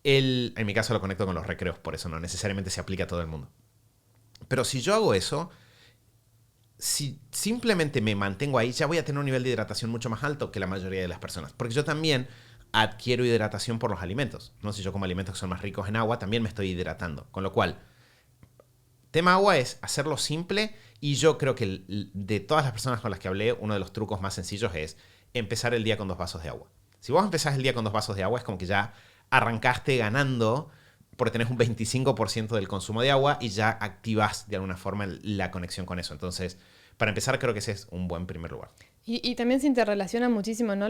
en mi caso lo conecto con los recreos, por eso no necesariamente se aplica a todo el mundo. Pero si yo hago eso, si simplemente me mantengo ahí, ya voy a tener un nivel de hidratación mucho más alto que la mayoría de las personas. Porque yo también adquiero hidratación por los alimentos. ¿No? Si yo como alimentos que son más ricos en agua, también me estoy hidratando. Con lo cual, tema agua es hacerlo simple y yo creo que de todas las personas con las que hablé, uno de los trucos más sencillos es empezar el día con 2 vasos de agua. Si vos empezás el día con 2 vasos de agua, es como que ya arrancaste ganando porque tenés un 25% del consumo de agua y ya activás de alguna forma la conexión con eso. Entonces, para empezar, creo que ese es un buen primer lugar. Y también se interrelacionan muchísimo, ¿no?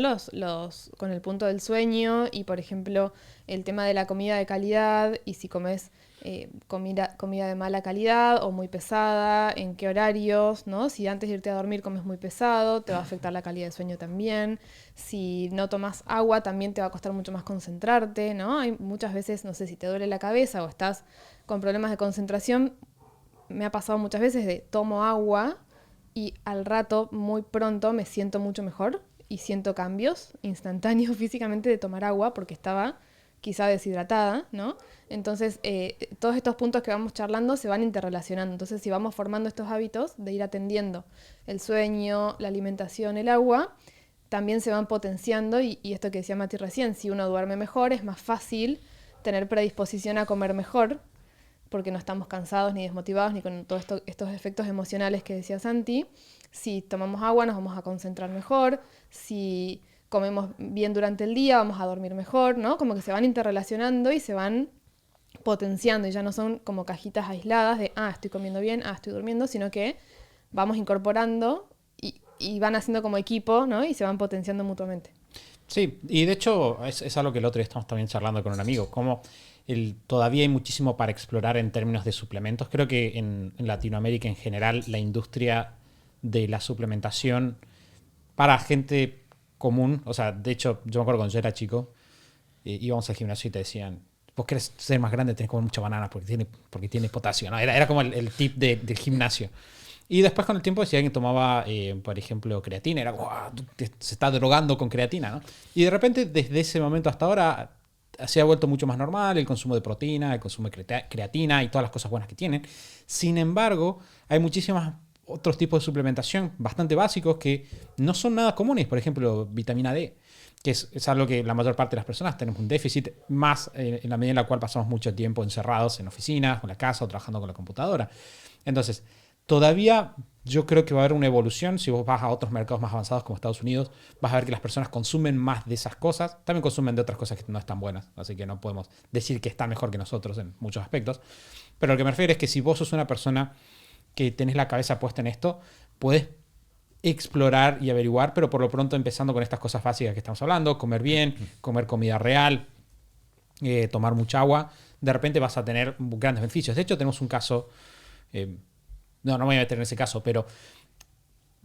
Con el punto del sueño y, por ejemplo, el tema de la comida de calidad y si comes comida de mala calidad o muy pesada, en qué horarios, ¿no? Si antes de irte a dormir comes muy pesado, te va a afectar la calidad del sueño también. Si no tomas agua, también te va a costar mucho más concentrarte, ¿no? Hay muchas veces, no sé, si te duele la cabeza o estás con problemas de concentración, me ha pasado muchas veces de tomo agua y al rato, muy pronto, me siento mucho mejor y siento cambios instantáneos físicamente de tomar agua porque estaba quizá deshidratada, ¿no? Entonces, todos estos puntos que vamos charlando se van interrelacionando. Entonces, si vamos formando estos hábitos de ir atendiendo el sueño, la alimentación, el agua, también se van potenciando y esto que decía Mati recién, si uno duerme mejor, es más fácil tener predisposición a comer mejor, porque no estamos cansados ni desmotivados ni con todos estos efectos emocionales que decía Santi. Si tomamos agua nos vamos a concentrar mejor, si comemos bien durante el día vamos a dormir mejor, ¿no? Como que se van interrelacionando y se van potenciando y ya no son como cajitas aisladas de, estoy comiendo bien, estoy durmiendo, sino que vamos incorporando y van haciendo como equipo, ¿no? Y se van potenciando mutuamente. Sí, y de hecho es algo que el otro día estamos también charlando con un amigo, como todavía hay muchísimo para explorar en términos de suplementos. Creo que en Latinoamérica en general la industria de la suplementación para gente común, o sea, de hecho yo me acuerdo cuando yo era chico, íbamos al gimnasio y te decían, vos querés ser más grande, tenés que comer mucha banana porque tiene potasio, ¿no? Era como el tip del gimnasio. Y después con el tiempo, si alguien tomaba, por ejemplo, creatina, era ¡guau! Se está drogando con creatina, ¿no? Y de repente, desde ese momento hasta ahora, se ha vuelto mucho más normal el consumo de proteína, el consumo de creatina y todas las cosas buenas que tienen. Sin embargo, hay muchísimos otros tipos de suplementación bastante básicos que no son nada comunes. Por ejemplo, vitamina D, que es algo que la mayor parte de las personas tenemos un déficit, más en la medida en la cual pasamos mucho tiempo encerrados en oficinas, con la casa o trabajando con la computadora. Entonces, todavía yo creo que va a haber una evolución. Si vos vas a otros mercados más avanzados como Estados Unidos, vas a ver que las personas consumen más de esas cosas. También consumen de otras cosas que no están buenas, así que no podemos decir que está mejor que nosotros en muchos aspectos. Pero lo que me refiero es que si vos sos una persona que tenés la cabeza puesta en esto, puedes explorar y averiguar, pero por lo pronto empezando con estas cosas básicas que estamos hablando: comer bien, comer comida real, tomar mucha agua. De repente vas a tener grandes beneficios. De hecho, tenemos un caso... no me voy a meter en ese caso, pero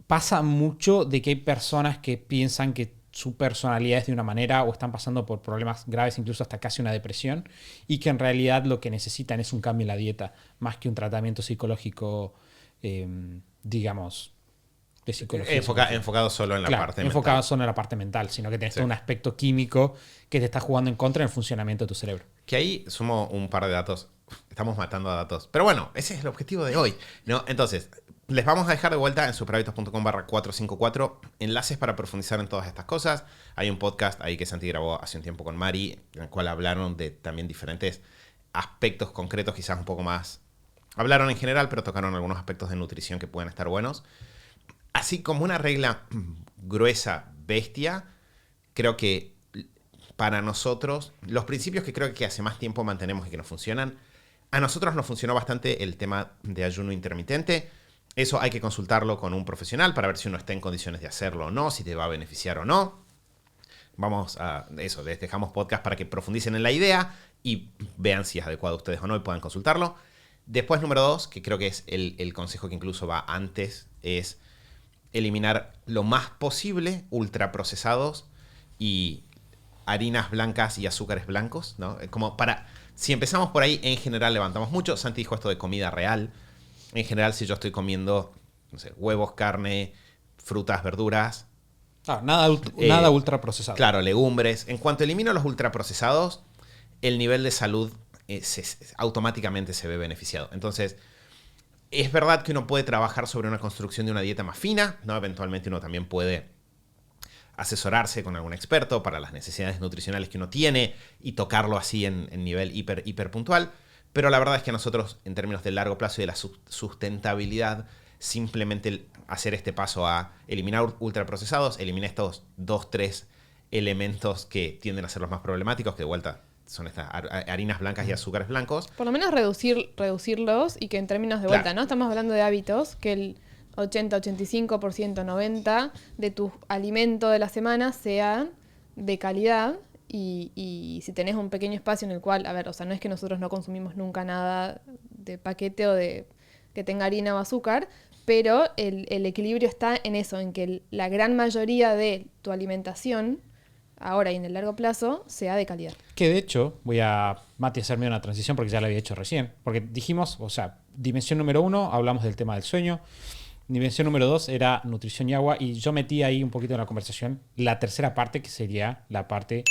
pasa mucho de que hay personas que piensan que su personalidad es de una manera o están pasando por problemas graves, incluso hasta casi una depresión, y que en realidad lo que necesitan es un cambio en la dieta, más que un tratamiento psicológico, digamos, de psicología. Enfocado solo en la Claro, parte enfocado mental. solo en la parte mental, sino que tenés Sí. todo un aspecto químico que te está jugando en contra en el funcionamiento de tu cerebro. Que ahí sumo un par de datos. Estamos matando a datos. Pero bueno, ese es el objetivo de hoy, ¿no? Entonces, les vamos a dejar de vuelta en superhábitos.com/454 enlaces para profundizar en todas estas cosas. Hay un podcast ahí que Santi grabó hace un tiempo con Mari, en el cual hablaron de también diferentes aspectos concretos, quizás un poco más. Hablaron en general, pero tocaron algunos aspectos de nutrición que pueden estar buenos. Así como una regla gruesa, bestia, creo que para nosotros, los principios que creo que hace más tiempo mantenemos y que nos funcionan, a nosotros nos funcionó bastante el tema de ayuno intermitente. Eso hay que consultarlo con un profesional para ver si uno está en condiciones de hacerlo o no, si te va a beneficiar o no. Vamos a eso, les dejamos podcast para que profundicen en la idea y vean si es adecuado a ustedes o no y puedan consultarlo. Después, número 2, que creo que es el consejo que incluso va antes, es eliminar lo más posible ultraprocesados y harinas blancas y azúcares blancos, ¿no? Como para, si empezamos por ahí, en general levantamos mucho. Santi dijo esto de comida real. En general, si yo estoy comiendo, no sé, huevos, carne, frutas, verduras, Claro, nada ultra procesado. claro, legumbres. En cuanto elimino los ultraprocesados, el nivel de salud automáticamente se ve beneficiado. Entonces, es verdad que uno puede trabajar sobre una construcción de una dieta más fina, ¿no? Eventualmente uno también puede asesorarse con algún experto para las necesidades nutricionales que uno tiene y tocarlo así en nivel hiper puntual. Pero la verdad es que a nosotros, en términos de largo plazo y de la sustentabilidad, simplemente hacer este paso a eliminar ultraprocesados, eliminar estos 2-3 elementos que tienden a ser los más problemáticos, que de vuelta son estas harinas blancas y azúcares blancos. Por lo menos reducirlos y que en términos de Claro. vuelta, ¿no? Estamos hablando de hábitos, que el 80, 85%, 90% de tu alimento de la semana sean de calidad y si tenés un pequeño espacio en el cual, a ver, o sea, no es que nosotros no consumimos nunca nada de paquete o de que tenga harina o azúcar, pero el equilibrio está en eso, en que la gran mayoría de tu alimentación, ahora y en el largo plazo, sea de calidad. Que de hecho, voy a, Mati, hacerme una transición porque ya la había hecho recién. Porque dijimos, o sea, dimensión número 1, hablamos del tema del sueño. Dimensión número 2 era nutrición y agua. Y yo metí ahí un poquito en la conversación la tercera parte, que sería la parte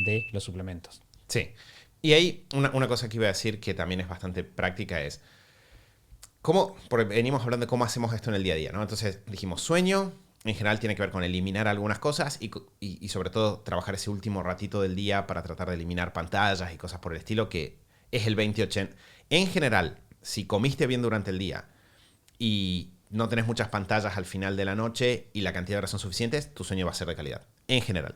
de los suplementos. Sí. Y ahí una cosa que iba a decir que también es bastante práctica es porque venimos hablando de cómo hacemos esto en el día a día, ¿no? Entonces dijimos sueño, en general tiene que ver con eliminar algunas cosas y sobre todo trabajar ese último ratito del día para tratar de eliminar pantallas y cosas por el estilo, que es el 20-80. En general, si comiste bien durante el día y no tenés muchas pantallas al final de la noche y la cantidad de horas son suficientes, tu sueño va a ser de calidad, en general.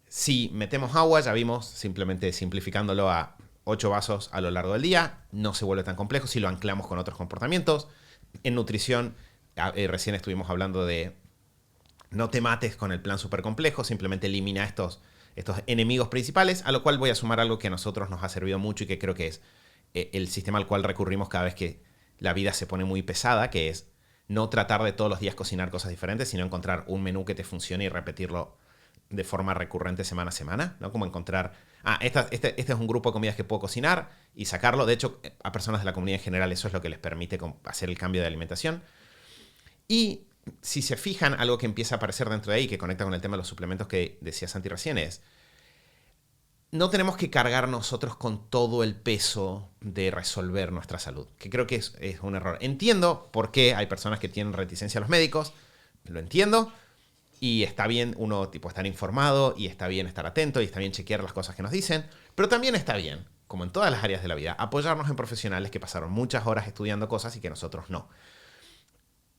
Si metemos agua, ya vimos, simplemente simplificándolo a 8 vasos a lo largo del día, no se vuelve tan complejo si lo anclamos con otros comportamientos. En nutrición, recién estuvimos hablando de no te mates con el plan súper complejo, simplemente elimina estos enemigos principales, a lo cual voy a sumar algo que a nosotros nos ha servido mucho y que creo que es el sistema al cual recurrimos cada vez que la vida se pone muy pesada, que es no tratar de todos los días cocinar cosas diferentes, sino encontrar un menú que te funcione y repetirlo de forma recurrente semana a semana, ¿no? Como encontrar, este es un grupo de comidas que puedo cocinar y sacarlo. De hecho, a personas de la comunidad en general eso es lo que les permite hacer el cambio de alimentación. Y si se fijan, algo que empieza a aparecer dentro de ahí, que conecta con el tema de los suplementos que decía Santi recién, es no tenemos que cargar nosotros con todo el peso de resolver nuestra salud, que creo que es un error. Entiendo por qué hay personas que tienen reticencia a los médicos, lo entiendo, y está bien uno estar informado, y está bien estar atento, y está bien chequear las cosas que nos dicen, pero también está bien, como en todas las áreas de la vida, apoyarnos en profesionales que pasaron muchas horas estudiando cosas y que nosotros no.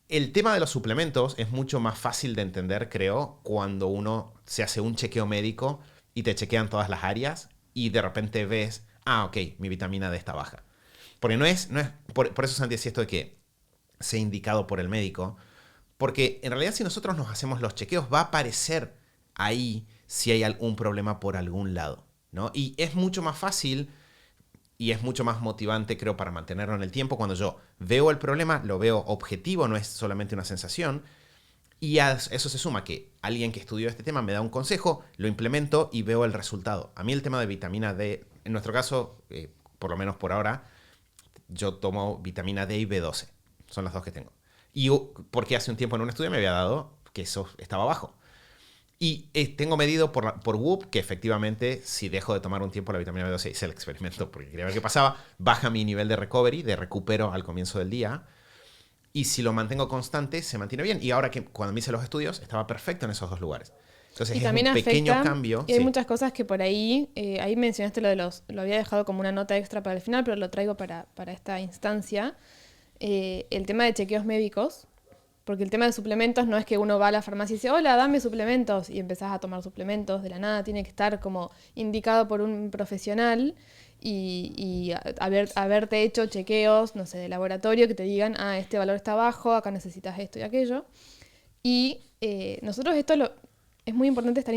El tema de los suplementos es mucho más fácil de entender, creo, cuando uno se hace un chequeo médico y te chequean todas las áreas y de repente ves, ok, mi vitamina D está baja. Porque no es por eso Santi decía esto de que sea indicado por el médico, porque en realidad si nosotros nos hacemos los chequeos va a aparecer ahí si hay algún problema por algún lado, ¿no? Y es mucho más fácil y es mucho más motivante, creo, para mantenerlo en el tiempo cuando yo veo el problema, lo veo objetivo, no es solamente una sensación. Y a eso se suma que alguien que estudió este tema me da un consejo, lo implemento y veo el resultado. A mí el tema de vitamina D, en nuestro caso, por lo menos por ahora, yo tomo vitamina D y B12. Son las dos que tengo. Y porque hace un tiempo en un estudio me había dado que eso estaba bajo. Y tengo medido por Whoop que efectivamente, si dejo de tomar un tiempo la vitamina B12, hice el experimento porque quería ver qué pasaba, baja mi nivel de recovery, de recupero al comienzo del día. Y si lo mantengo constante, se mantiene bien. Y ahora que cuando me hice los estudios, estaba perfecto en esos dos lugares. Entonces Y es también un pequeño afecta, cambio. y hay Sí. muchas cosas que por ahí, ahí mencionaste lo había dejado como una nota extra para el final, pero lo traigo para esta instancia. El tema de chequeos médicos, porque el tema de suplementos no es que uno va a la farmacia y dice, hola, dame suplementos, y empezás a tomar suplementos de la nada, tiene que estar como indicado por un profesional y haberte hecho chequeos, no sé, de laboratorio que te digan, este valor está bajo, acá necesitas esto y aquello. Y nosotros es muy importante estar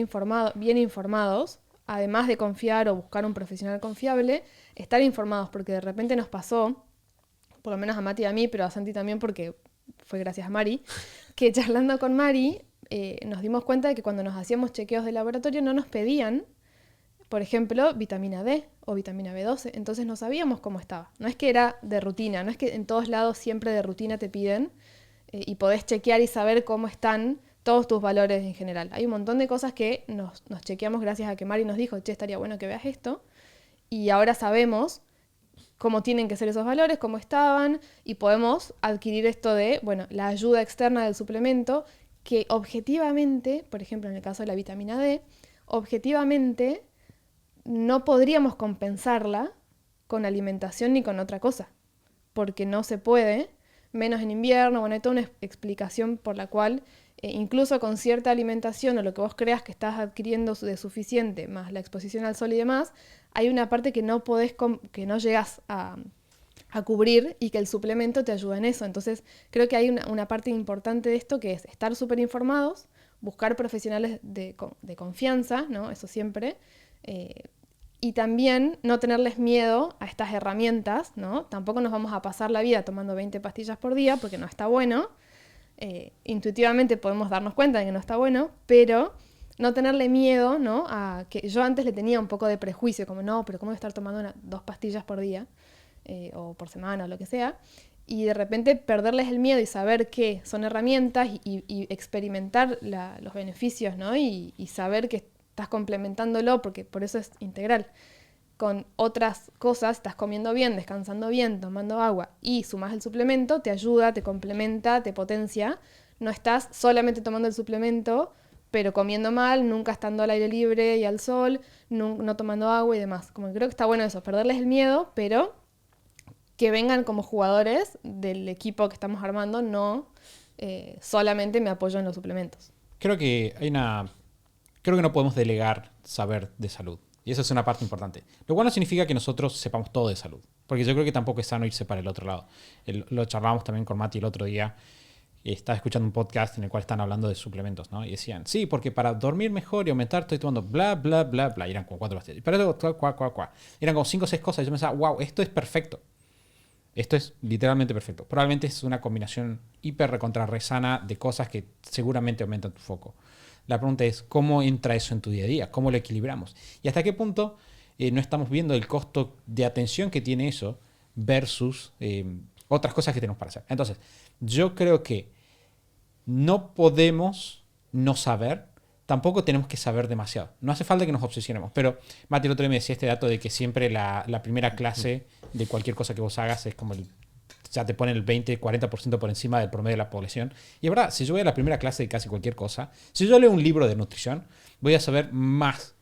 bien informados, además de confiar o buscar un profesional confiable, estar informados, porque de repente nos pasó, por lo menos a Mati y a mí, pero a Santi también porque fue gracias a Mari, que charlando con Mari nos dimos cuenta de que cuando nos hacíamos chequeos de laboratorio no nos pedían, por ejemplo, vitamina D o vitamina B12, entonces no sabíamos cómo estaba. No es que era de rutina, no es que en todos lados siempre de rutina te piden y podés chequear y saber cómo están todos tus valores en general. Hay un montón de cosas que nos chequeamos gracias a que Mari nos dijo, che, estaría bueno que veas esto, y ahora sabemos cómo tienen que ser esos valores, cómo estaban, y podemos adquirir esto de, bueno, la ayuda externa del suplemento, que objetivamente, por ejemplo en el caso de la vitamina D, objetivamente no podríamos compensarla con alimentación ni con otra cosa, porque no se puede, menos en invierno. Bueno, hay toda una explicación por la cual incluso con cierta alimentación o lo que vos creas que estás adquiriendo de suficiente, más la exposición al sol y demás, hay una parte que no podés, que no llegas a cubrir y que el suplemento te ayuda en eso. Entonces creo que hay una parte importante de esto que es estar súper informados, buscar profesionales de confianza, ¿no? Eso siempre. Y también no tenerles miedo a estas herramientas, ¿no? Tampoco nos vamos a pasar la vida tomando 20 pastillas por día porque no está bueno. Intuitivamente podemos darnos cuenta de que no está bueno, pero no tenerle miedo, ¿no? A que yo antes le tenía un poco de prejuicio, como no, pero ¿cómo voy a estar tomando 2 pastillas por día? O por semana o lo que sea. Y de repente perderles el miedo y saber que son herramientas y experimentar los beneficios, ¿no? Y saber que estás complementándolo, porque por eso es integral. Con otras cosas, estás comiendo bien, descansando bien, tomando agua y sumas el suplemento, te ayuda, te complementa, te potencia. No estás solamente tomando el suplemento, pero comiendo mal, nunca estando al aire libre y al sol, no tomando agua y demás. Como que creo que está bueno eso, perderles el miedo, pero que vengan como jugadores del equipo que estamos armando, no solamente me apoyo en los suplementos. Creo que no podemos delegar saber de salud. Y eso es una parte importante. Lo cual no significa que nosotros sepamos todo de salud. Porque yo creo que tampoco es sano irse para el otro lado. Lo charlábamos también con Mati el otro día. Estaba escuchando un podcast en el cual están hablando de suplementos, ¿no? Y decían, sí, porque para dormir mejor y aumentar estoy tomando bla, bla, bla, bla. Y eran como 4 pastillas. Pero eso, eran como 5 o 6 cosas. Y yo pensaba, wow, esto es perfecto. Esto es literalmente perfecto. Probablemente es una combinación hiper recontra re sana de cosas que seguramente aumentan tu foco. La pregunta es, ¿cómo entra eso en tu día a día? ¿Cómo lo equilibramos? ¿Y hasta qué punto no estamos viendo el costo de atención que tiene eso versus otras cosas que tenemos para hacer? Entonces, yo creo que no podemos no saber, tampoco tenemos que saber demasiado. No hace falta que nos obsesionemos. Pero Mati el otro día me decía este dato de que siempre la primera clase de cualquier cosa que vos hagas es como ya te ponen el 20-40% por encima del promedio de la población. Y es verdad, si yo voy a la primera clase de casi cualquier cosa, si yo leo un libro de nutrición, voy a saber más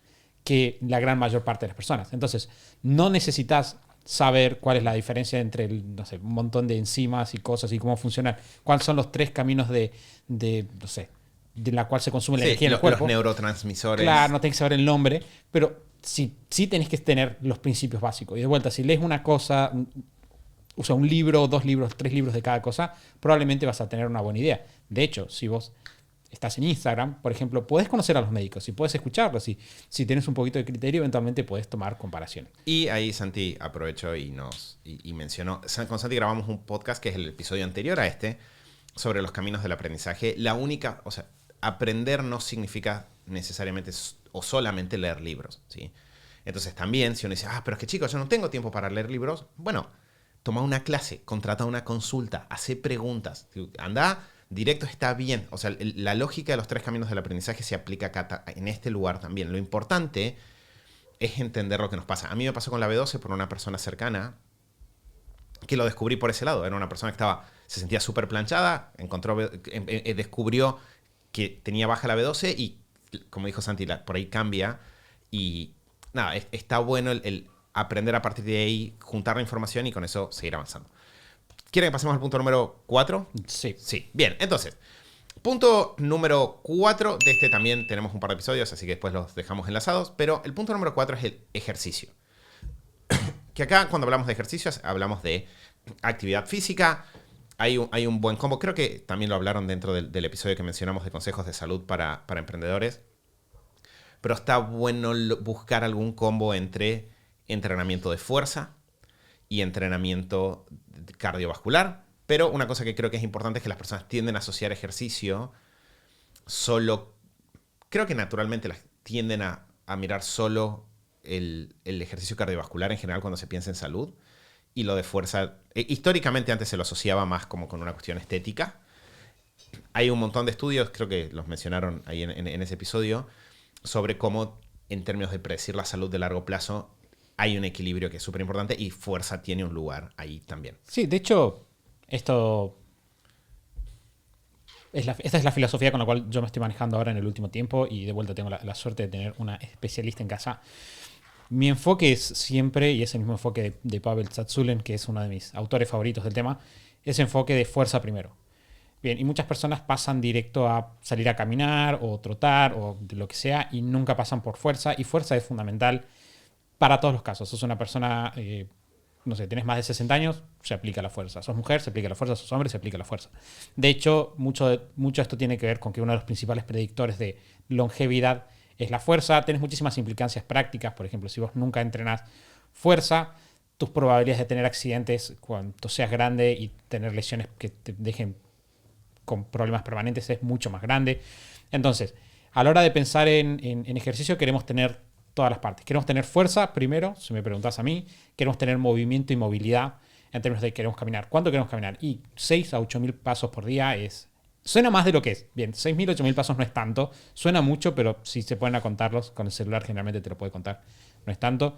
que la gran mayor parte de las personas. Entonces, no necesitas saber cuál es la diferencia entre no sé, un montón de enzimas y cosas y cómo funcionan, cuáles son los 3 caminos no sé, de la cual se consume la Sí, energía en el los cuerpo. neurotransmisores. Claro, no tenés que saber el nombre, pero sí tenés que tener los principios básicos. Y de vuelta, si lees una cosa, usa un libro, 2 libros, 3 libros de cada cosa, probablemente vas a tener una buena idea. De hecho, si vos estás en Instagram, por ejemplo, podés conocer a los médicos y podés escucharlos. Y si tienes un poquito de criterio, eventualmente podés tomar comparaciones. Y ahí Santi aprovechó y mencionó. Con Santi grabamos un podcast que es el episodio anterior a este, sobre los caminos del aprendizaje. O sea, aprender no significa necesariamente o solamente leer libros, ¿sí? Entonces también, si uno dice, pero es que chicos, yo no tengo tiempo para leer libros, bueno, toma una clase, contrata una consulta, hace preguntas, anda directo, está bien. O sea, la lógica de los 3 caminos del aprendizaje se aplica acá, en este lugar también. Lo importante es entender lo que nos pasa. A mí me pasó con la B12 por una persona cercana que lo descubrí por ese lado. Era una persona que se sentía súper planchada, descubrió que tenía baja la B12 y, como dijo Santi, por ahí cambia. Y nada, está bueno el aprender a partir de ahí, juntar la información y con eso seguir avanzando. ¿Quieren que pasemos al punto número 4? Sí. Sí, bien, entonces, punto número 4, de este también tenemos un par de episodios, así que después los dejamos enlazados, pero el punto número 4 es el ejercicio. Que acá cuando hablamos de ejercicios hablamos de actividad física, hay un buen combo, creo que también lo hablaron dentro del episodio que mencionamos de consejos de salud para emprendedores, pero está bueno buscar algún combo entre entrenamiento de fuerza y entrenamiento cardiovascular. Pero una cosa que creo que es importante es que las personas tienden a asociar ejercicio solo. Creo que naturalmente las tienden a mirar solo el ejercicio cardiovascular en general cuando se piensa en salud. Y lo de fuerza, históricamente antes se lo asociaba más como con una cuestión estética. Hay un montón de estudios, creo que los mencionaron ahí en ese episodio, sobre cómo en términos de predecir la salud de largo plazo hay un equilibrio que es súper importante y fuerza tiene un lugar ahí también. Sí, de hecho, esta es la filosofía con la cual yo me estoy manejando ahora en el último tiempo y de vuelta tengo la suerte de tener una especialista en casa. Mi enfoque es siempre, y es el mismo enfoque de Pavel Tsatsouline, que es uno de mis autores favoritos del tema, ese enfoque de fuerza primero. Bien, y muchas personas pasan directo a salir a caminar o trotar o de lo que sea y nunca pasan por fuerza, y fuerza es fundamental para todos los casos. Sos una persona, no sé, tenés más de 60 años, se aplica la fuerza. Sos mujer, se aplica la fuerza. Sos hombre, se aplica la fuerza. De hecho, mucho de esto tiene que ver con que uno de los principales predictores de longevidad es la fuerza. Tenés muchísimas implicancias prácticas. Por ejemplo, si vos nunca entrenás fuerza, tus probabilidades de tener accidentes cuando seas grande y tener lesiones que te dejen con problemas permanentes es mucho más grande. Entonces, a la hora de pensar en ejercicio, queremos tener todas las partes. Queremos tener fuerza primero, si me preguntas a mí. Queremos tener movimiento y movilidad en términos de queremos caminar. ¿Cuánto queremos caminar? Y 6 a 8.000 pasos por día suena más de lo que es. Bien, 6.000, 8.000 pasos no es tanto. Suena mucho, pero si se ponen a contarlos, con el celular generalmente te lo puede contar. No es tanto.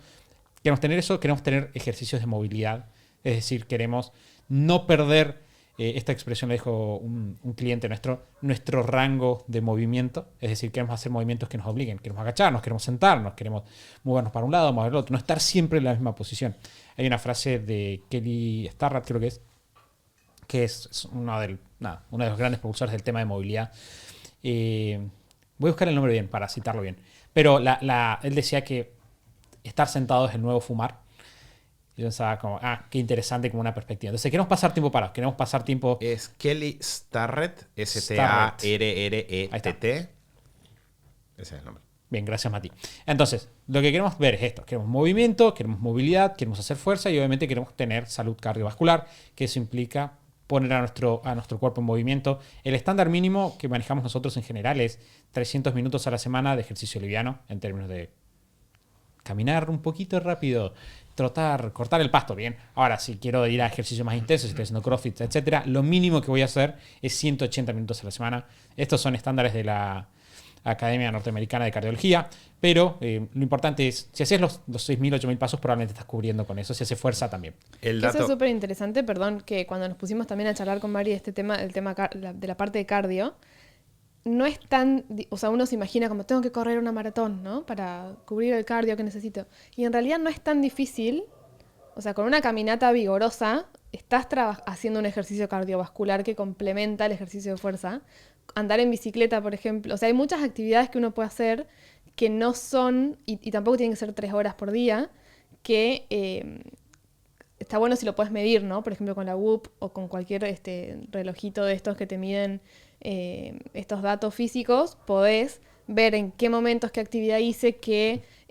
Queremos tener eso, queremos tener ejercicios de movilidad. Es decir, queremos no perder, esta expresión la dijo un cliente nuestro rango de movimiento. Es decir, queremos hacer movimientos que nos obliguen. Queremos agacharnos, queremos sentarnos, queremos movernos para un lado, mover al otro. No estar siempre en la misma posición. Hay una frase de Kelly Starrett, creo que es uno de los grandes propulsores del tema de movilidad. Voy a buscar el nombre bien para citarlo bien. Pero él decía que estar sentado es el nuevo fumar. Yo pensaba como, qué interesante como una perspectiva. Entonces, queremos pasar tiempo parados. Queremos pasar tiempo... Es Kelly Starrett, Starrett. Ese es el nombre. Bien, gracias, Mati. Entonces, lo que queremos ver es esto. Queremos movimiento, queremos movilidad, queremos hacer fuerza y obviamente queremos tener salud cardiovascular, que eso implica poner a nuestro cuerpo en movimiento. El estándar mínimo que manejamos nosotros en general es 300 minutos a la semana de ejercicio liviano, en términos de caminar un poquito rápido, trotar, cortar el pasto, bien. Ahora, si quiero ir a ejercicios más intensos, si estoy haciendo CrossFit, etcétera, lo mínimo que voy a hacer es 180 minutos a la semana. Estos son estándares de la Academia Norteamericana de Cardiología, pero lo importante es, si haces los 6.000, 8.000 pasos, probablemente estás cubriendo con eso. Si haces fuerza, también. Eso es súper interesante, perdón, que cuando nos pusimos también a charlar con Mari de este tema, el tema de la parte de cardio, no es tan, o sea, uno se imagina como tengo que correr una maratón, ¿no? Para cubrir el cardio que necesito. Y en realidad no es tan difícil. O O sea, con una caminata vigorosa estás haciendo un ejercicio cardiovascular que complementa el ejercicio de fuerza. Andar en bicicleta, por ejemplo. O sea, hay muchas actividades que uno puede hacer que no son, y tampoco tienen que ser 3 horas por día, que está bueno si lo puedes medir, ¿no? Por ejemplo, con la Whoop o con cualquier relojito de estos que te miden estos datos físicos, podés ver en qué momentos, qué actividad hice,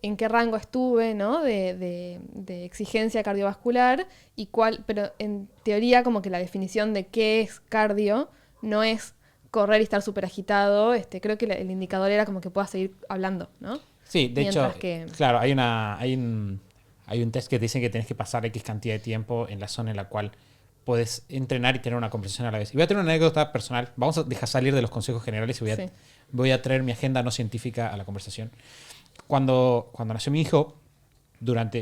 en qué rango estuve, ¿no? De exigencia cardiovascular y cuál, pero en teoría como que la definición de qué es cardio no es correr y estar súper agitado. Creo que el indicador era como que puedas seguir hablando, ¿no? Sí, de Mientras hecho, claro, hay un test que te dice que tenés que pasar X cantidad de tiempo en la zona en la cual puedes entrenar y tener una conversación a la vez. Y voy a tener una anécdota personal. Vamos a dejar salir de los consejos generales y voy a traer mi agenda no científica a la conversación. Cuando nació mi hijo,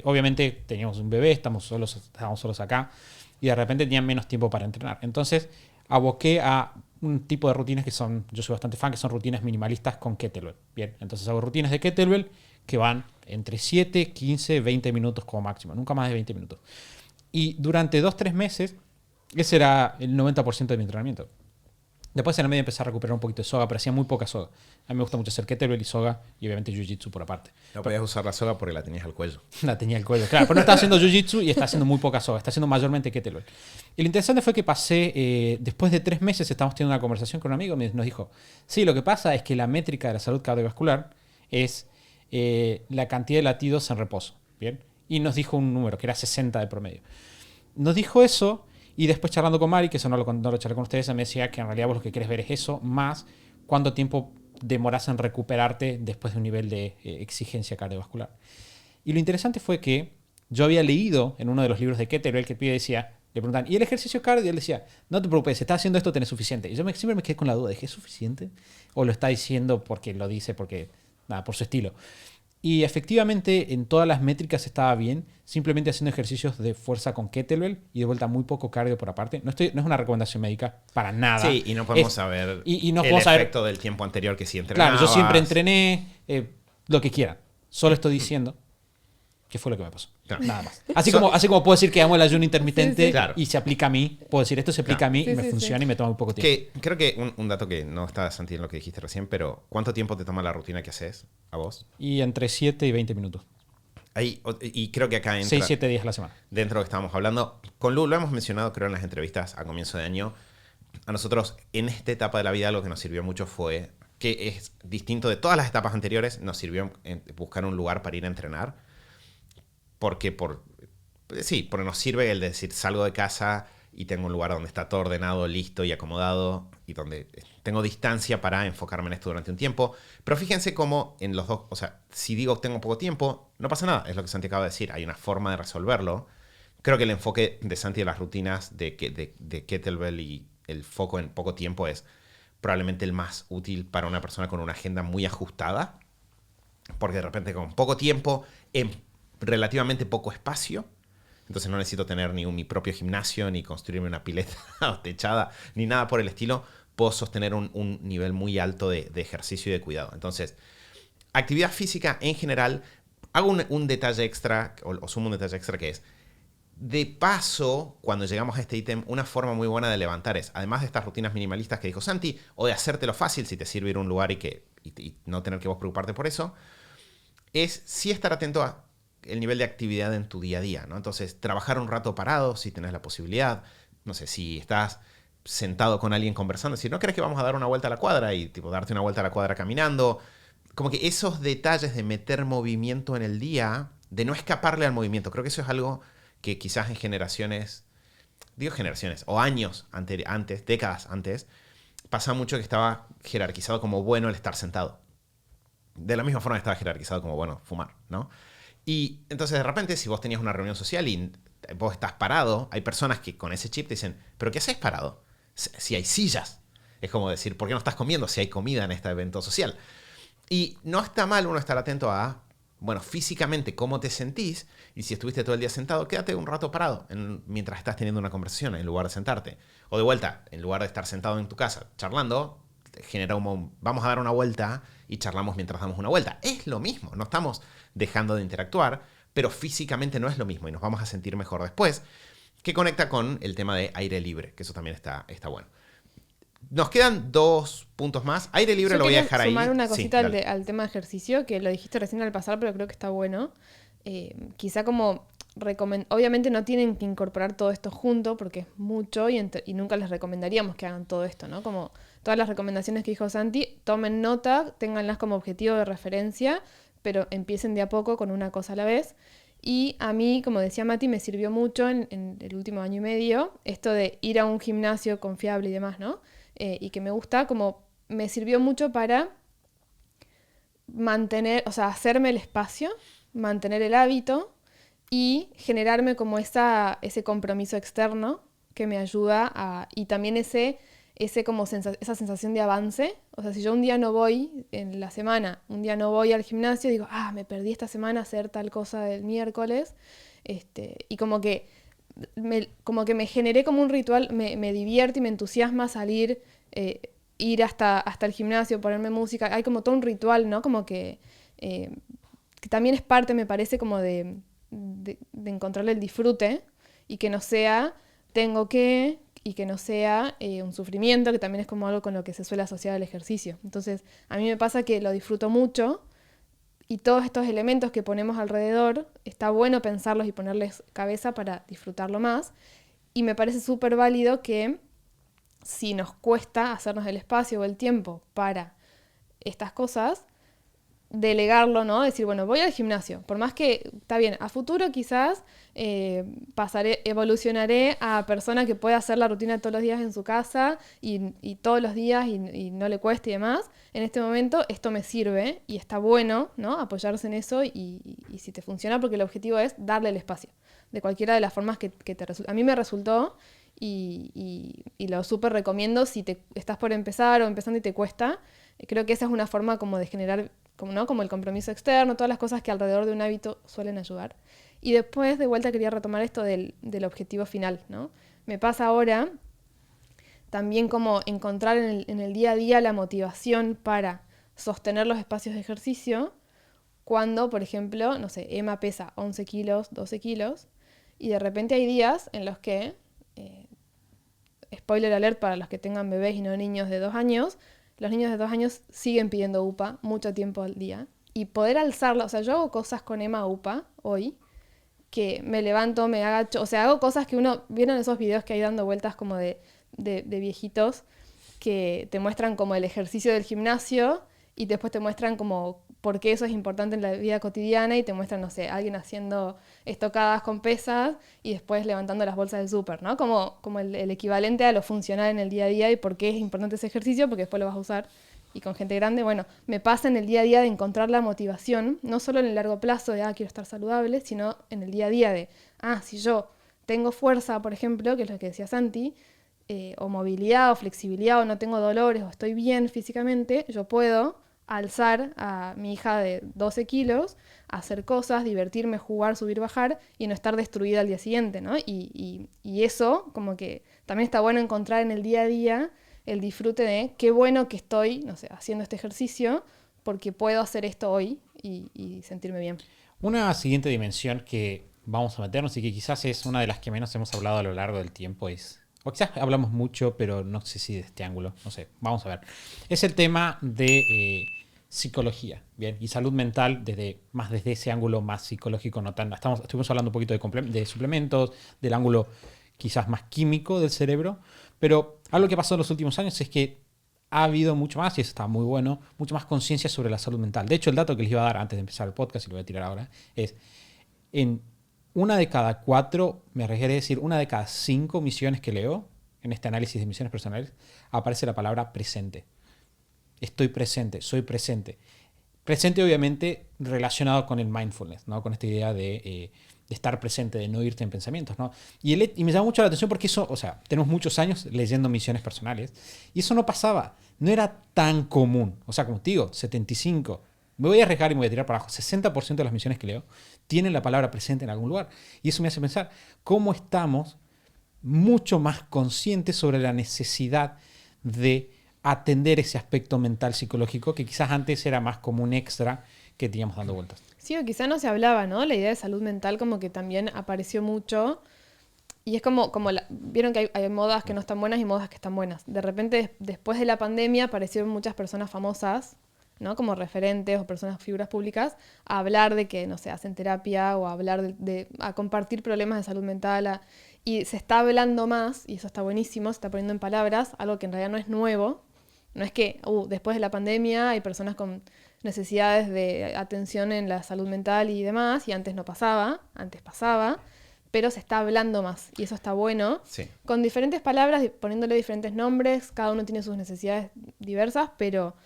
obviamente teníamos un bebé, estábamos solos acá, y de repente tenía menos tiempo para entrenar. Entonces aboqué a un tipo de rutinas yo soy bastante fan, que son rutinas minimalistas con kettlebell. Bien, entonces hago rutinas de kettlebell que van entre 7, 15, 20 minutos como máximo, nunca más de 20 minutos. Y durante 2-3 meses, ese era el 90% de mi entrenamiento. Después en el medio empecé a recuperar un poquito de soga, pero hacía muy poca soga. A mí me gusta mucho hacer kettlebell y soga, y obviamente jiu-jitsu por aparte. No podías usar la soga porque la tenías al cuello. La tenía al cuello, claro. Pero no estaba haciendo jiu-jitsu y está haciendo muy poca soga. Está haciendo mayormente kettlebell. Y lo interesante fue que después de 3 meses, estábamos teniendo una conversación con un amigo y nos dijo, sí, lo que pasa es que la métrica de la salud cardiovascular es la cantidad de latidos en reposo. ¿Bien? Y nos dijo un número, que era 60 de promedio. Nos dijo eso. Y después charlando con Mari, que eso no lo charlé con ustedes, me decía que en realidad vos lo que querés ver es eso, más cuánto tiempo demoras en recuperarte después de un nivel de exigencia cardiovascular. Y lo interesante fue que yo había leído en uno de los libros de Kettlebell que el pibe decía, le preguntan, ¿y el ejercicio cardio? Él decía, no te preocupes, si estás haciendo esto tenés suficiente. Y yo siempre me quedé con la duda, ¿es suficiente? ¿O lo está diciendo porque lo dice, por su estilo? Y efectivamente en todas las métricas estaba bien, simplemente haciendo ejercicios de fuerza con kettlebell y de vuelta muy poco cardio por aparte. No es una recomendación médica para nada. Sí, y no podemos saber no el efecto del tiempo anterior que sí entrenabas. Claro, yo siempre entrené lo que quieran. Solo estoy diciendo qué fue lo que me pasó. Claro. Nada más. Así como puedo decir que amo el ayuno intermitente Sí. Claro. y se aplica a mí, puedo decir esto se aplica a mí y me funciona y me toma muy poco tiempo. Que creo que un dato que no está, Santi, en lo que dijiste recién, pero ¿cuánto tiempo te toma la rutina que haces a vos? Y entre 7 y 20 minutos. Y creo que acá entra 6-7 días a la semana. dentro de lo que estábamos hablando. Con Lu lo hemos mencionado, creo, en las entrevistas a comienzo de año. A nosotros, en esta etapa de la vida, lo que nos sirvió mucho fue que es distinto de todas las etapas anteriores, nos sirvió buscar un lugar para ir a entrenar. Porque nos sirve el decir, salgo de casa y tengo un lugar donde está todo ordenado, listo y acomodado, y donde tengo distancia para enfocarme en esto durante un tiempo. Pero fíjense cómo en los dos, o sea, si digo tengo poco tiempo, no pasa nada, es lo que Santi acaba de decir, hay una forma de resolverlo. Creo que el enfoque de Santi de las rutinas de kettlebell y el foco en poco tiempo es probablemente el más útil para una persona con una agenda muy ajustada, porque de repente con poco tiempo, en relativamente poco espacio, entonces no necesito tener ni mi propio gimnasio, ni construirme una pileta o techada, ni nada por el estilo. Puedo sostener un nivel muy alto de ejercicio y de cuidado. Entonces, actividad física en general, hago un detalle extra, o sumo un detalle extra que es, de paso, cuando llegamos a este ítem, una forma muy buena de levantar es, además de estas rutinas minimalistas que dijo Santi, o de hacértelo fácil si te sirve ir a un lugar y no tener que vos preocuparte por eso, es sí estar atento a el nivel de actividad en tu día a día, ¿no? Entonces, trabajar un rato parado, si tenés la posibilidad. No sé, si estás sentado con alguien conversando, decir, ¿no crees que vamos a dar una vuelta a la cuadra? Y darte una vuelta a la cuadra caminando. Como que esos detalles de meter movimiento en el día, de no escaparle al movimiento. Creo que eso es algo que quizás en generaciones, o años antes, décadas antes, pasa mucho que estaba jerarquizado como bueno el estar sentado. De la misma forma que estaba jerarquizado como bueno fumar, ¿no? Y entonces de repente si vos tenías una reunión social y vos estás parado, hay personas que con ese chip te dicen, ¿pero qué haces parado? Si hay sillas. Es como decir, ¿por qué no estás comiendo si hay comida en este evento social? Y no está mal uno estar atento a, bueno, físicamente cómo te sentís, y si estuviste todo el día sentado, quédate un rato parado mientras estás teniendo una conversación en lugar de sentarte. O de vuelta, en lugar de estar sentado en tu casa charlando, genera vamos a dar una vuelta y charlamos mientras damos una vuelta. Es lo mismo, no estamos dejando de interactuar, pero físicamente no es lo mismo y nos vamos a sentir mejor después, que conecta con el tema de aire libre, que eso también está bueno. Nos quedan 2 puntos más. Aire libre Yo lo voy a quería dejar ahí. sumar una Sí, cosita dale. al tema de ejercicio, que lo dijiste recién al pasar, pero creo que está bueno. Quizá como obviamente no tienen que incorporar todo esto junto porque es mucho y nunca les recomendaríamos que hagan todo esto, ¿no? Como todas las recomendaciones que dijo Santi, tomen nota, ténganlas como objetivo de referencia, pero empiecen de a poco con una cosa a la vez. Y a mí, como decía Mati, me sirvió mucho en el último año y medio esto de ir a un gimnasio confiable y demás, ¿no? Y que me gusta, como me sirvió mucho para mantener, o sea, hacerme el espacio, mantener el hábito y generarme como ese compromiso externo que me ayuda y también esa sensación de avance. O sea, si yo un día no voy en la semana, un día no voy al gimnasio, digo, me perdí esta semana hacer tal cosa del miércoles, y como que me generé como un ritual, me divierte y me entusiasma salir, ir hasta el gimnasio, ponerme música, hay como todo un ritual, ¿no? Como que también es parte, me parece, como de encontrarle el disfrute y que no sea tengo que, y que no sea un sufrimiento, que también es como algo con lo que se suele asociar al ejercicio. Entonces, a mí me pasa que lo disfruto mucho y todos estos elementos que ponemos alrededor, está bueno pensarlos y ponerles cabeza para disfrutarlo más. Y me parece súper válido que si nos cuesta hacernos el espacio o el tiempo para estas cosas, delegarlo, ¿no? Decir, bueno, voy al gimnasio. Por más que, está bien, a futuro quizás evolucionaré a persona que pueda hacer la rutina todos los días en su casa y todos los días y no le cueste y demás. En este momento esto me sirve y está bueno, ¿no? Apoyarse en eso y si te funciona, porque el objetivo es darle el espacio. De cualquiera de las formas que te resulta. A mí me resultó y lo súper recomiendo si te estás por empezar o empezando y te cuesta. Creo que esa es una forma como de generar como el compromiso externo, todas las cosas que alrededor de un hábito suelen ayudar. Y después, de vuelta, quería retomar esto del objetivo final, ¿no? Me pasa ahora también como encontrar en el día a día la motivación para sostener los espacios de ejercicio cuando, por ejemplo, no sé, Emma pesa 11 kilos, 12 kilos, y de repente hay días en los que, spoiler alert para los que tengan bebés y no niños de 2 años, los niños de 2 años siguen pidiendo UPA mucho tiempo al día. Y poder alzarla, o sea, yo hago cosas con Emma UPA hoy, que me levanto, me agacho, o sea, hago cosas que ¿vieron esos videos que hay dando vueltas como de viejitos que te muestran como el ejercicio del gimnasio y después te muestran como por qué eso es importante en la vida cotidiana y te muestran, no sé, alguien haciendo estocadas con pesas y después levantando las bolsas del súper, ¿no? Como el equivalente a lo funcional en el día a día y por qué es importante ese ejercicio, porque después lo vas a usar. Y con gente grande, bueno, me pasa en el día a día de encontrar la motivación, no solo en el largo plazo de, quiero estar saludable, sino en el día a día de, si yo tengo fuerza, por ejemplo, que es lo que decía Santi, o movilidad o flexibilidad o no tengo dolores o estoy bien físicamente, yo puedo alzar a mi hija de 12 kilos, hacer cosas, divertirme, jugar, subir, bajar y no estar destruida al día siguiente, ¿no? Y eso como que también está bueno encontrar en el día a día el disfrute de qué bueno que estoy, no sé, haciendo este ejercicio porque puedo hacer esto hoy y sentirme bien. Una siguiente dimensión que vamos a meternos y que quizás es una de las que menos hemos hablado a lo largo del tiempo o quizás hablamos mucho, pero no sé si de este ángulo, no sé, vamos a ver. Es el tema de psicología, bien, y salud mental desde ese ángulo más psicológico, no tan. Estuvimos hablando un poquito de suplementos, del ángulo quizás más químico del cerebro, pero algo que pasó en los últimos años es que ha habido mucho más, y eso está muy bueno, mucho más conciencia sobre la salud mental. De hecho, el dato que les iba a dar antes de empezar el podcast, y lo voy a tirar ahora, es en 1 de cada 4, me arriesgaré a decir 1 de cada 5 misiones que leo, en este análisis de misiones personales, aparece la palabra presente. Estoy presente, soy presente. Presente obviamente relacionado con el mindfulness, ¿no? Con esta idea de estar presente, de no irte en pensamientos, ¿no? Y me llama mucho la atención porque eso, o sea, tenemos muchos años leyendo misiones personales y eso no pasaba, no era tan común. O sea, como te digo, 75, me voy a arriesgar y me voy a tirar para abajo, 60% de las misiones que leo tienen la palabra presente en algún lugar. Y eso me hace pensar cómo estamos mucho más conscientes sobre la necesidad de atender ese aspecto mental psicológico que quizás antes era más como un extra que teníamos dando vueltas. Sí, o quizá no se hablaba, ¿no? La idea de salud mental como que también apareció mucho. Y es como vieron que hay modas que no están buenas y modas que están buenas. De repente, después de la pandemia, aparecieron muchas personas famosas, ¿no? Como referentes o personas, figuras públicas, a hablar de que, no sé, hacen terapia o a hablar a compartir problemas de salud mental. Y se está hablando más, y eso está buenísimo, se está poniendo en palabras, algo que en realidad no es nuevo. No es que después de la pandemia hay personas con necesidades de atención en la salud mental y demás, y antes no pasaba, antes pasaba, pero se está hablando más, y eso está bueno. Sí. Con diferentes palabras, poniéndole diferentes nombres, cada uno tiene sus necesidades diversas, pero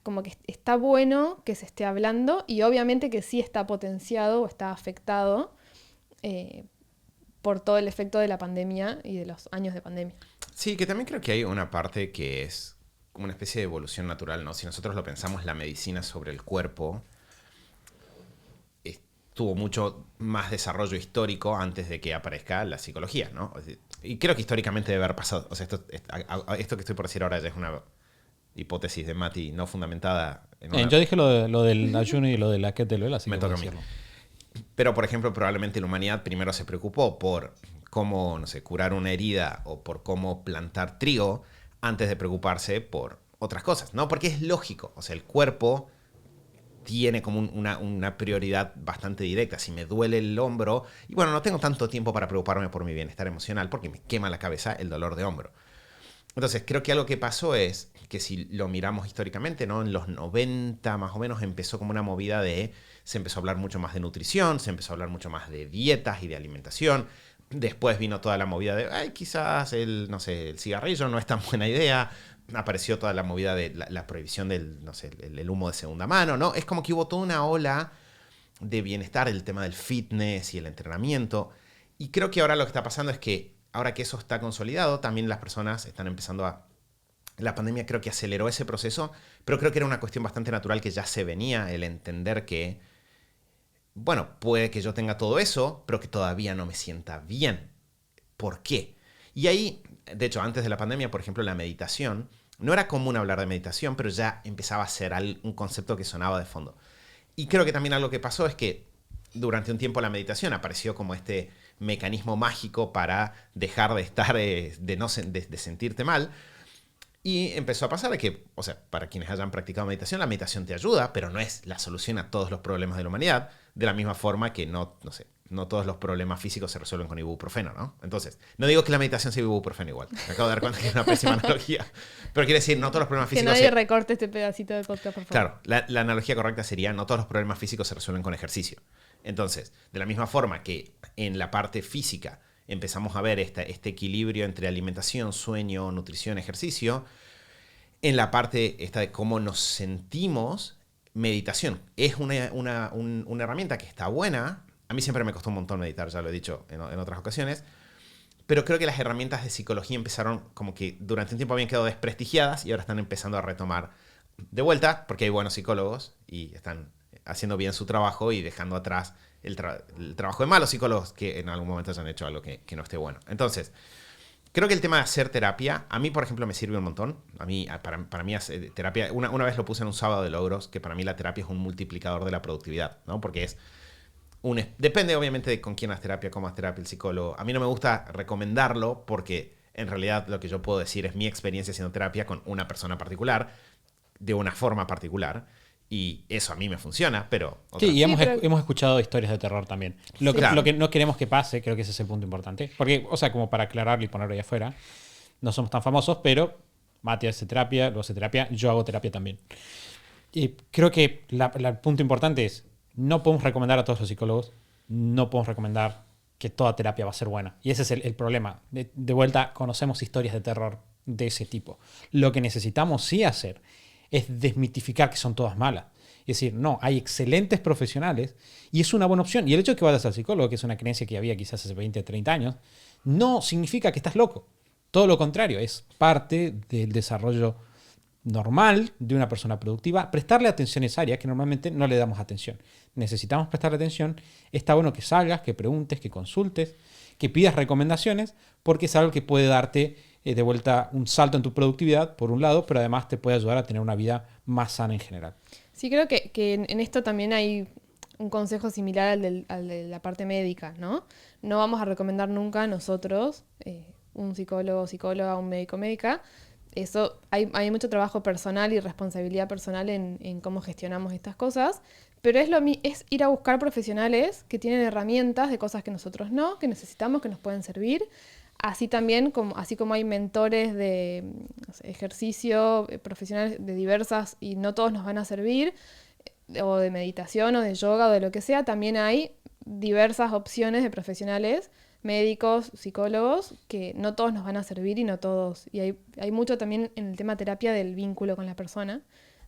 como que está bueno que se esté hablando, y obviamente que sí está potenciado o está afectado por todo el efecto de la pandemia y de los años de pandemia. Sí, que también creo que hay una parte que es como una especie de evolución natural, ¿no? Si nosotros lo pensamos, la medicina sobre el cuerpo tuvo mucho más desarrollo histórico antes de que aparezca la psicología, ¿no? Y creo que históricamente debe haber pasado. O sea, esto que estoy por decir ahora ya es una hipótesis de Mati no fundamentada. Yo dije lo del ayuno y lo de la kettlebell, así Me que toca puedo a mí. decirlo. Pero, por ejemplo, probablemente la humanidad primero se preocupó por cómo, no sé, curar una herida o por cómo plantar trigo antes de preocuparse por otras cosas, ¿no? Porque es lógico. O sea, el cuerpo tiene como una prioridad bastante directa. Si me duele el hombro, y bueno, no tengo tanto tiempo para preocuparme por mi bienestar emocional porque me quema la cabeza el dolor de hombro. Entonces, creo que algo que pasó es que si lo miramos históricamente, ¿no? En los 90 más o menos empezó como una movida se empezó a hablar mucho más de nutrición, se empezó a hablar mucho más de dietas y de alimentación. Después vino toda la movida de, quizás el cigarrillo no es tan buena idea. Apareció toda la movida de la prohibición del, no sé, el humo de segunda mano, ¿no? Es como que hubo toda una ola de bienestar, el tema del fitness y el entrenamiento. Y creo que ahora lo que está pasando es que ahora que eso está consolidado, también las personas están empezando a... La pandemia creo que aceleró ese proceso, pero creo que era una cuestión bastante natural que ya se venía, el entender que, bueno, puede que yo tenga todo eso, pero que todavía no me sienta bien. ¿Por qué? Y ahí, de hecho, antes de la pandemia, por ejemplo, la meditación, no era común hablar de meditación, pero ya empezaba a ser un concepto que sonaba de fondo. Y creo que también algo que pasó es que durante un tiempo la meditación apareció como este mecanismo mágico para dejar de estar, de sentirte mal. Y empezó a pasar de que, o sea, para quienes hayan practicado meditación, la meditación te ayuda, pero no es la solución a todos los problemas de la humanidad, de la misma forma que no todos los problemas físicos se resuelven con ibuprofeno, ¿no? Entonces, no digo que la meditación sea ibuprofeno igual. Me acabo de dar cuenta que es una pésima analogía. Pero quiere decir, no todos los problemas Que físicos... nadie recorte este pedacito de podcast, por favor. Claro, la analogía correcta sería, no todos los problemas físicos se resuelven con ejercicio. Entonces, de la misma forma que en la parte física empezamos a ver este equilibrio entre alimentación, sueño, nutrición, ejercicio, en la parte esta de cómo nos sentimos, meditación es una herramienta que está buena. A mí siempre me costó un montón meditar, ya lo he dicho en otras ocasiones, pero creo que las herramientas de psicología empezaron como que durante un tiempo habían quedado desprestigiadas y ahora están empezando a retomar de vuelta, porque hay buenos psicólogos y están haciendo bien su trabajo y dejando atrás el trabajo de malos psicólogos que en algún momento hayan hecho algo que no esté bueno. Entonces, creo que el tema de hacer terapia, a mí, por ejemplo, me sirve un montón. Para mí hacer terapia, una vez lo puse en un sábado de logros, que para mí la terapia es un multiplicador de la productividad, ¿no? Porque es depende obviamente de con quién hagas terapia, cómo hagas terapia, el psicólogo. A mí no me gusta recomendarlo porque en realidad lo que yo puedo decir es mi experiencia haciendo terapia con una persona particular, de una forma particular. Y eso a mí me funciona, pero... Sí, y hemos pero- escuchado historias de terror también. Sí. Claro. Lo que no queremos que pase, creo que ese es el punto importante. Porque, o sea, como para aclararlo y ponerlo ahí afuera, no somos tan famosos, pero Mati hace terapia, lo hace terapia, yo hago terapia también. Y creo que el punto importante es, no podemos recomendar a todos los psicólogos, no podemos recomendar que toda terapia va a ser buena. Y ese es el problema. De vuelta, conocemos historias de terror de ese tipo. Lo que necesitamos sí hacer es desmitificar que son todas malas. Es decir, no, hay excelentes profesionales y es una buena opción. Y el hecho de que vayas al psicólogo, que es una creencia que había quizás hace 20, 30 años, no significa que estás loco. Todo lo contrario, es parte del desarrollo normal de una persona productiva. Prestarle atención a esa área que normalmente no le damos atención. Necesitamos prestarle atención. Está bueno que salgas, que preguntes, que consultes, que pidas recomendaciones, porque es algo que puede darte de vuelta un salto en tu productividad, por un lado, pero además te puede ayudar a tener una vida más sana en general. Sí, creo que en esto también hay un consejo similar al de la parte médica, ¿no? No vamos a recomendar nunca nosotros, un psicólogo, psicóloga, un médico, médica. Eso, hay mucho trabajo personal y responsabilidad personal en cómo gestionamos estas cosas, pero es ir a buscar profesionales que tienen herramientas de cosas que nosotros no, que necesitamos, que nos pueden servir. Así también, así como hay mentores de no sé, ejercicio, profesionales de diversas y no todos nos van a servir, o de meditación o de yoga o de lo que sea, también hay diversas opciones de profesionales, médicos, psicólogos, que no todos nos van a servir y no todos. Y hay mucho también en el tema terapia del vínculo con la persona,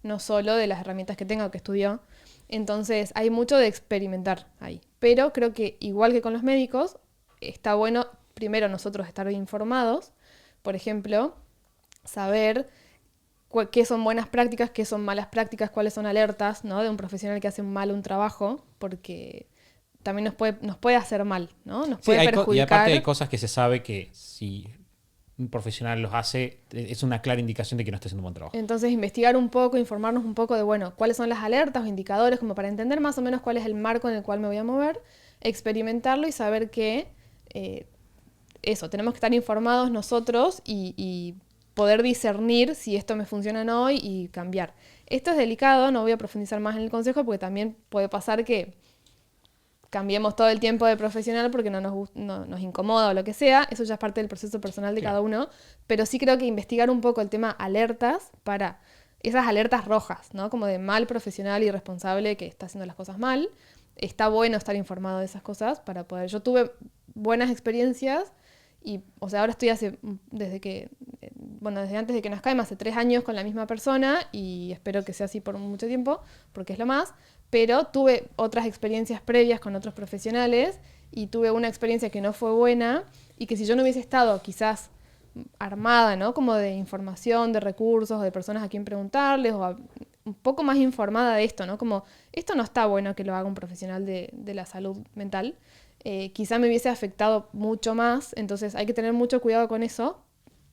no solo de las herramientas que tenga o que estudió. Entonces hay mucho de experimentar ahí. Pero creo que igual que con los médicos, está bueno primero nosotros estar bien informados. Por ejemplo, saber qué son buenas prácticas, qué son malas prácticas, cuáles son alertas, ¿no? De un profesional que hace mal un trabajo, porque también nos puede hacer mal, ¿no? Nos Sí, puede y perjudicar. aparte hay cosas que se sabe que si un profesional los hace, es una clara indicación de que no está haciendo un buen trabajo. Entonces, investigar un poco, informarnos un poco de, bueno, cuáles son las alertas o indicadores, como para entender más o menos cuál es el marco en el cual me voy a mover, experimentarlo y saber que eso, tenemos que estar informados nosotros y poder discernir si esto me funciona o no y cambiar. Esto es delicado, no voy a profundizar más en el consejo porque también puede pasar que cambiemos todo el tiempo de profesional porque no nos incomoda o lo que sea. Eso ya es parte del proceso personal de cada uno. Pero sí creo que investigar un poco el tema alertas para esas alertas rojas, ¿no? Como de mal profesional y responsable que está haciendo las cosas mal. Está bueno estar informado de esas cosas para poder... Yo tuve buenas experiencias y, o sea, ahora estoy desde antes de que nos caemos, hace 3 años con la misma persona y espero que sea así por mucho tiempo, porque es lo más, pero tuve otras experiencias previas con otros profesionales y tuve una experiencia que no fue buena y que si yo no hubiese estado quizás armada, ¿no? Como de información, de recursos, de personas a quien preguntarles o un poco más informada de esto, ¿no? Como esto no está bueno que lo haga un profesional de la salud mental. Quizá me hubiese afectado mucho más, entonces hay que tener mucho cuidado con eso,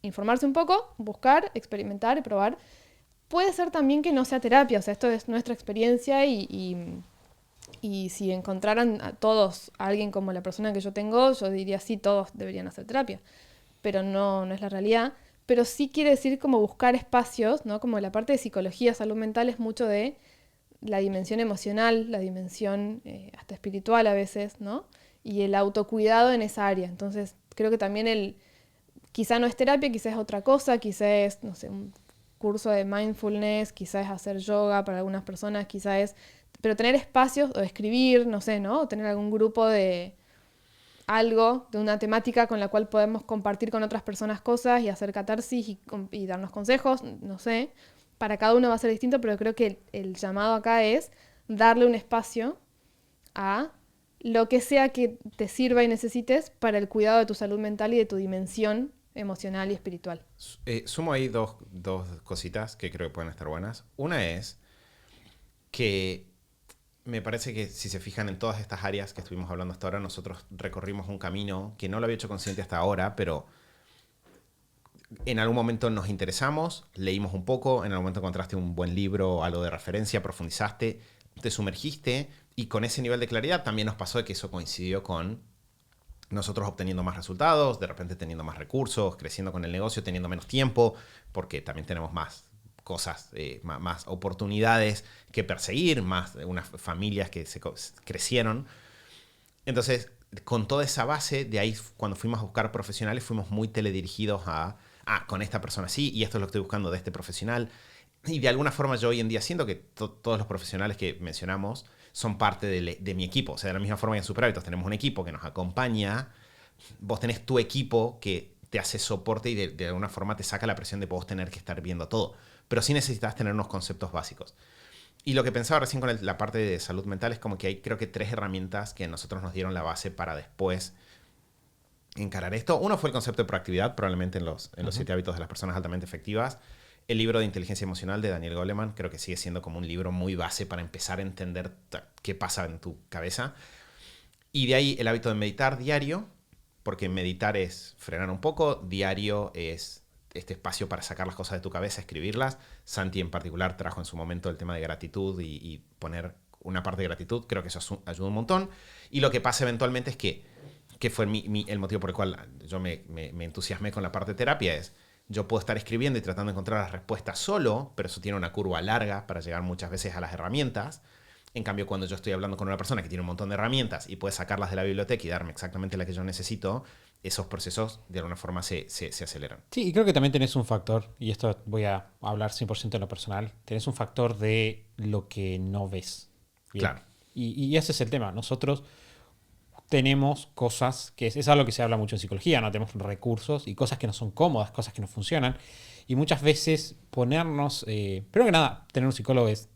informarse un poco, buscar, experimentar y probar. Puede ser también que no sea terapia, o sea, esto es nuestra experiencia y si encontraran a todos a alguien como la persona que yo tengo, yo diría sí, todos deberían hacer terapia, pero no es la realidad. Pero sí quiere decir como buscar espacios, ¿no? Como la parte de psicología, salud mental es mucho de la dimensión emocional, la dimensión hasta espiritual a veces, ¿no? Y el autocuidado en esa área. Entonces, creo que también quizá no es terapia, quizá es otra cosa, quizá es, no sé, un curso de mindfulness, quizá es hacer yoga para algunas personas, quizá es... Pero tener espacios o escribir, no sé, ¿no? O tener algún grupo de algo, de una temática con la cual podemos compartir con otras personas cosas y hacer catarsis y darnos consejos, no sé. Para cada uno va a ser distinto, pero creo que el llamado acá es darle un espacio a lo que sea que te sirva y necesites para el cuidado de tu salud mental y de tu dimensión emocional y espiritual. Sumo ahí dos cositas que creo que pueden estar buenas. Una es que me parece que si se fijan en todas estas áreas que estuvimos hablando hasta ahora, nosotros recorrimos un camino que no lo había hecho consciente hasta ahora, pero en algún momento nos interesamos, leímos un poco, en algún momento encontraste un buen libro, algo de referencia, profundizaste, te sumergiste y con ese nivel de claridad también nos pasó de que eso coincidió con nosotros obteniendo más resultados, de repente teniendo más recursos, creciendo con el negocio, teniendo menos tiempo, porque también tenemos más cosas, más oportunidades que perseguir, más unas familias que crecieron. Entonces, con toda esa base, de ahí cuando fuimos a buscar profesionales, fuimos muy teledirigidos con esta persona sí, y esto es lo que estoy buscando de este profesional. Y de alguna forma yo hoy en día siento que todos los profesionales que mencionamos son parte de mi equipo. O sea, de la misma forma que en Super Hábitos tenemos un equipo que nos acompaña, vos tenés tu equipo que te hace soporte y de alguna forma te saca la presión de vos tener que estar viendo todo. Pero sí necesitas tener unos conceptos básicos. Y lo que pensaba recién con la parte de salud mental es como que hay creo que 3 herramientas que a nosotros nos dieron la base para después encarar esto. Uno fue el concepto de proactividad, probablemente en los 7 hábitos de las personas altamente efectivas. El libro de inteligencia emocional de Daniel Goleman creo que sigue siendo como un libro muy base para empezar a entender qué pasa en tu cabeza. Y de ahí el hábito de meditar diario, porque meditar es frenar un poco, diario es este espacio para sacar las cosas de tu cabeza, escribirlas. Santi en particular trajo en su momento el tema de gratitud y poner una parte de gratitud. Creo que eso ayuda un montón. Y lo que pasa eventualmente es que fue el motivo por el cual yo me entusiasmé con la parte de terapia, es yo puedo estar escribiendo y tratando de encontrar las respuestas solo, pero eso tiene una curva larga para llegar muchas veces a las herramientas. En cambio, cuando yo estoy hablando con una persona que tiene un montón de herramientas y puede sacarlas de la biblioteca y darme exactamente la que yo necesito, esos procesos de alguna forma se aceleran. Sí, y creo que también tenés un factor, y esto voy a hablar 100% en lo personal, tenés un factor de lo que no ves. Bien. Claro. Y ese es el tema. Nosotros tenemos cosas, que es algo que se habla mucho en psicología, ¿no? Tenemos recursos y cosas que no son cómodas, cosas que no funcionan. Y muchas veces ponernos... primero que nada, tener un psicólogo es...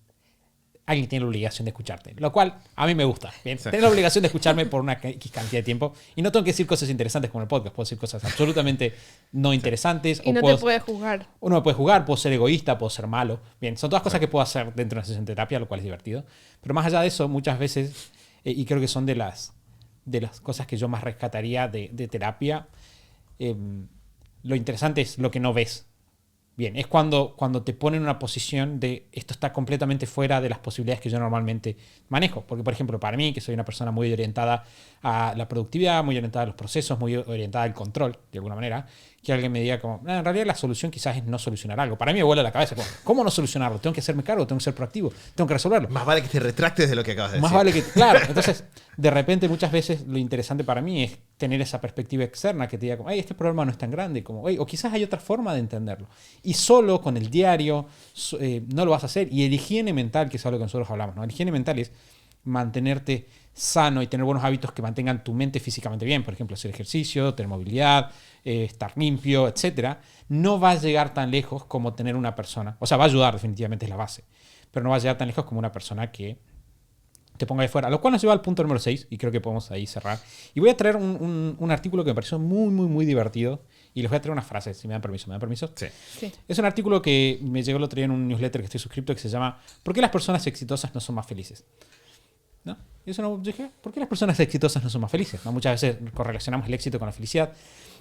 Alguien tiene la obligación de escucharte. Lo cual a mí me gusta. ¿Bien? Sí. Tener la obligación de escucharme por una X cantidad de tiempo. Y no tengo que decir cosas interesantes como el podcast. Puedo decir cosas absolutamente no interesantes. Y no te puedes juzgar. Uno me puede juzgar, puedo ser egoísta, puedo ser malo. Bien, son todas cosas que puedo hacer dentro de una sesión de terapia, lo cual es divertido. Pero más allá de eso, muchas veces, y creo que son de las cosas que yo más rescataría de terapia, lo interesante es lo que no ves. Bien, es cuando te ponen en una posición de esto está completamente fuera de las posibilidades que yo normalmente manejo. Porque, por ejemplo, para mí, que soy una persona muy orientada a la productividad, muy orientada a los procesos, muy orientada al control, de alguna manera, que alguien me diga como, en realidad la solución quizás es no solucionar algo. Para mí me vuela la cabeza, como, ¿cómo no solucionarlo? Tengo que hacerme cargo, tengo que ser proactivo, tengo que resolverlo. Más vale que te retractes de lo que acabas de decir. Más vale que... Claro, entonces, de repente, muchas veces lo interesante para mí es tener esa perspectiva externa que te diga como, este problema no es tan grande, como, o quizás hay otra forma de entenderlo. Y solo con el diario no lo vas a hacer. Y el higiene mental, que es algo que nosotros hablamos, ¿no? El higiene mental es mantenerte sano y tener buenos hábitos que mantengan tu mente físicamente bien. Por ejemplo, hacer ejercicio, tener movilidad, estar limpio, etc. No va a llegar tan lejos como tener una persona. O sea, va a ayudar, definitivamente es la base. Pero no va a llegar tan lejos como una persona que te ponga de fuera. Lo cual nos lleva al punto número 6, y creo que podemos ahí cerrar. Y voy a traer un artículo que me pareció muy, muy, muy divertido. Y les voy a traer unas frases, si me dan permiso. ¿Me dan permiso? Sí. Sí. Es un artículo que me llegó el otro día en un newsletter que estoy suscrito que se llama ¿Por qué las personas exitosas no son más felices? ¿No? Y eso no, dije, ¿por qué las personas exitosas no son más felices? ¿No? Muchas veces correlacionamos el éxito con la felicidad.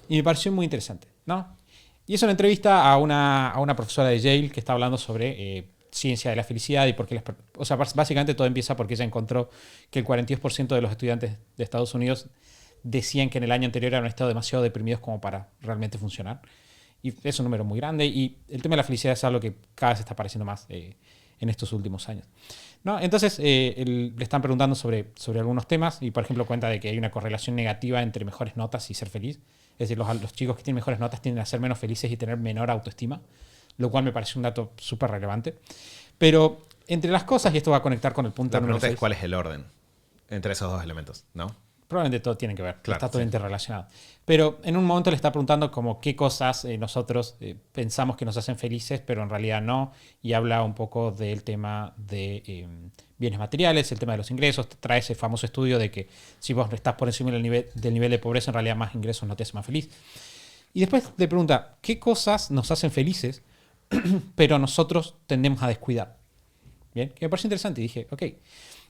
Y me pareció muy interesante, ¿no? Y es una entrevista a una profesora de Yale que está hablando sobre ciencia de la felicidad y por qué o sea, básicamente todo empieza porque ella encontró que el 42% de los estudiantes de Estados Unidos decían que en el año anterior habían estado demasiado deprimidos como para realmente funcionar. Y es un número muy grande. Y el tema de la felicidad es algo que cada vez está apareciendo más en estos últimos años, ¿no? Entonces le están preguntando sobre algunos temas y, por ejemplo, cuenta de que hay una correlación negativa entre mejores notas y ser feliz. Es decir, los chicos que tienen mejores notas tienden a ser menos felices y tener menor autoestima, lo cual me parece un dato súper relevante. Pero entre las cosas, y esto va a conectar con el punto La número pregunta 6, es cuál es el orden entre esos dos elementos, ¿no? probablemente todo tiene que ver, Claro, está todo sí. interrelacionado. Pero en un momento le está preguntando como qué cosas nosotros pensamos que nos hacen felices, pero en realidad no, y habla un poco del tema de bienes materiales, el tema de los ingresos, trae ese famoso estudio de que si vos estás por encima del nivel de pobreza, en realidad más ingresos no te hace más feliz. Y después le pregunta, ¿qué cosas nos hacen felices, pero nosotros tendemos a descuidar? Bien, que me parece interesante, y dije, ok.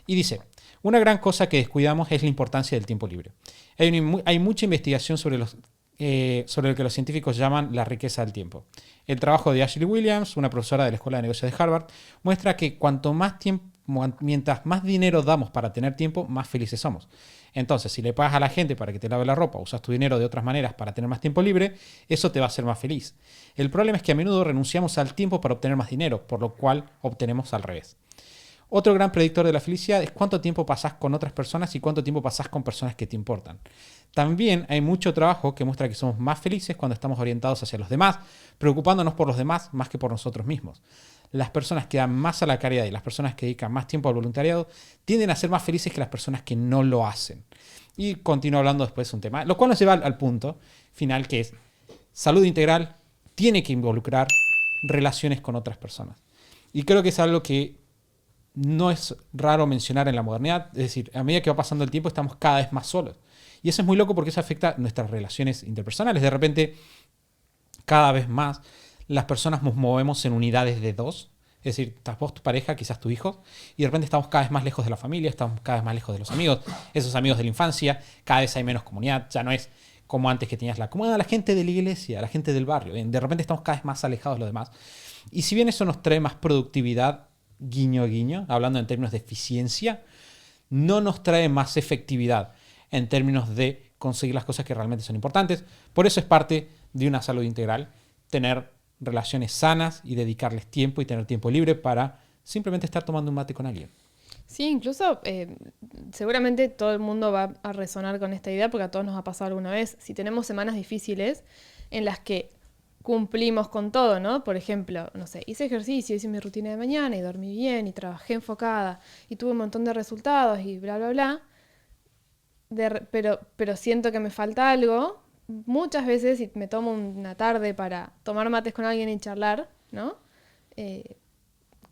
Y dice, una gran cosa que descuidamos es la importancia del tiempo libre. Hay mucha investigación sobre lo que los científicos llaman la riqueza del tiempo. El trabajo de Ashley Williams, una profesora de la Escuela de Negocios de Harvard, muestra que mientras más dinero damos para tener tiempo, más felices somos. Entonces, si le pagas a la gente para que te lave la ropa, usas tu dinero de otras maneras para tener más tiempo libre, eso te va a hacer más feliz. El problema es que a menudo renunciamos al tiempo para obtener más dinero, por lo cual obtenemos al revés. Otro gran predictor de la felicidad es cuánto tiempo pasás con otras personas y cuánto tiempo pasás con personas que te importan. También hay mucho trabajo que muestra que somos más felices cuando estamos orientados hacia los demás, preocupándonos por los demás más que por nosotros mismos. Las personas que dan más a la caridad y las personas que dedican más tiempo al voluntariado tienden a ser más felices que las personas que no lo hacen. Y continúo hablando después de un tema, lo cual nos lleva al punto final, que es salud integral tiene que involucrar relaciones con otras personas. Y creo que es algo que no es raro mencionar en la modernidad. Es decir, a medida que va pasando el tiempo estamos cada vez más solos. Y eso es muy loco porque eso afecta nuestras relaciones interpersonales. De repente, cada vez más, las personas nos movemos en unidades de dos. Es decir, estás vos, tu pareja, quizás tu hijo, y de repente estamos cada vez más lejos de la familia, estamos cada vez más lejos de los amigos, esos amigos de la infancia, cada vez hay menos comunidad, ya no es como antes que tenías como la gente de la iglesia, la gente del barrio. De repente estamos cada vez más alejados de los demás. Y si bien eso nos trae más productividad, guiño a guiño, hablando en términos de eficiencia, no nos trae más efectividad en términos de conseguir las cosas que realmente son importantes. Por eso es parte de una salud integral, tener relaciones sanas y dedicarles tiempo y tener tiempo libre para simplemente estar tomando un mate con alguien. Sí, incluso seguramente todo el mundo va a resonar con esta idea porque a todos nos ha pasado alguna vez. Si tenemos semanas difíciles en las que cumplimos con todo, ¿no? Por ejemplo, no sé, hice ejercicio, hice mi rutina de mañana y dormí bien y trabajé enfocada y tuve un montón de resultados y bla, bla, bla. Pero siento que me falta algo. Muchas veces, si me tomo una tarde para tomar mates con alguien y charlar, ¿no?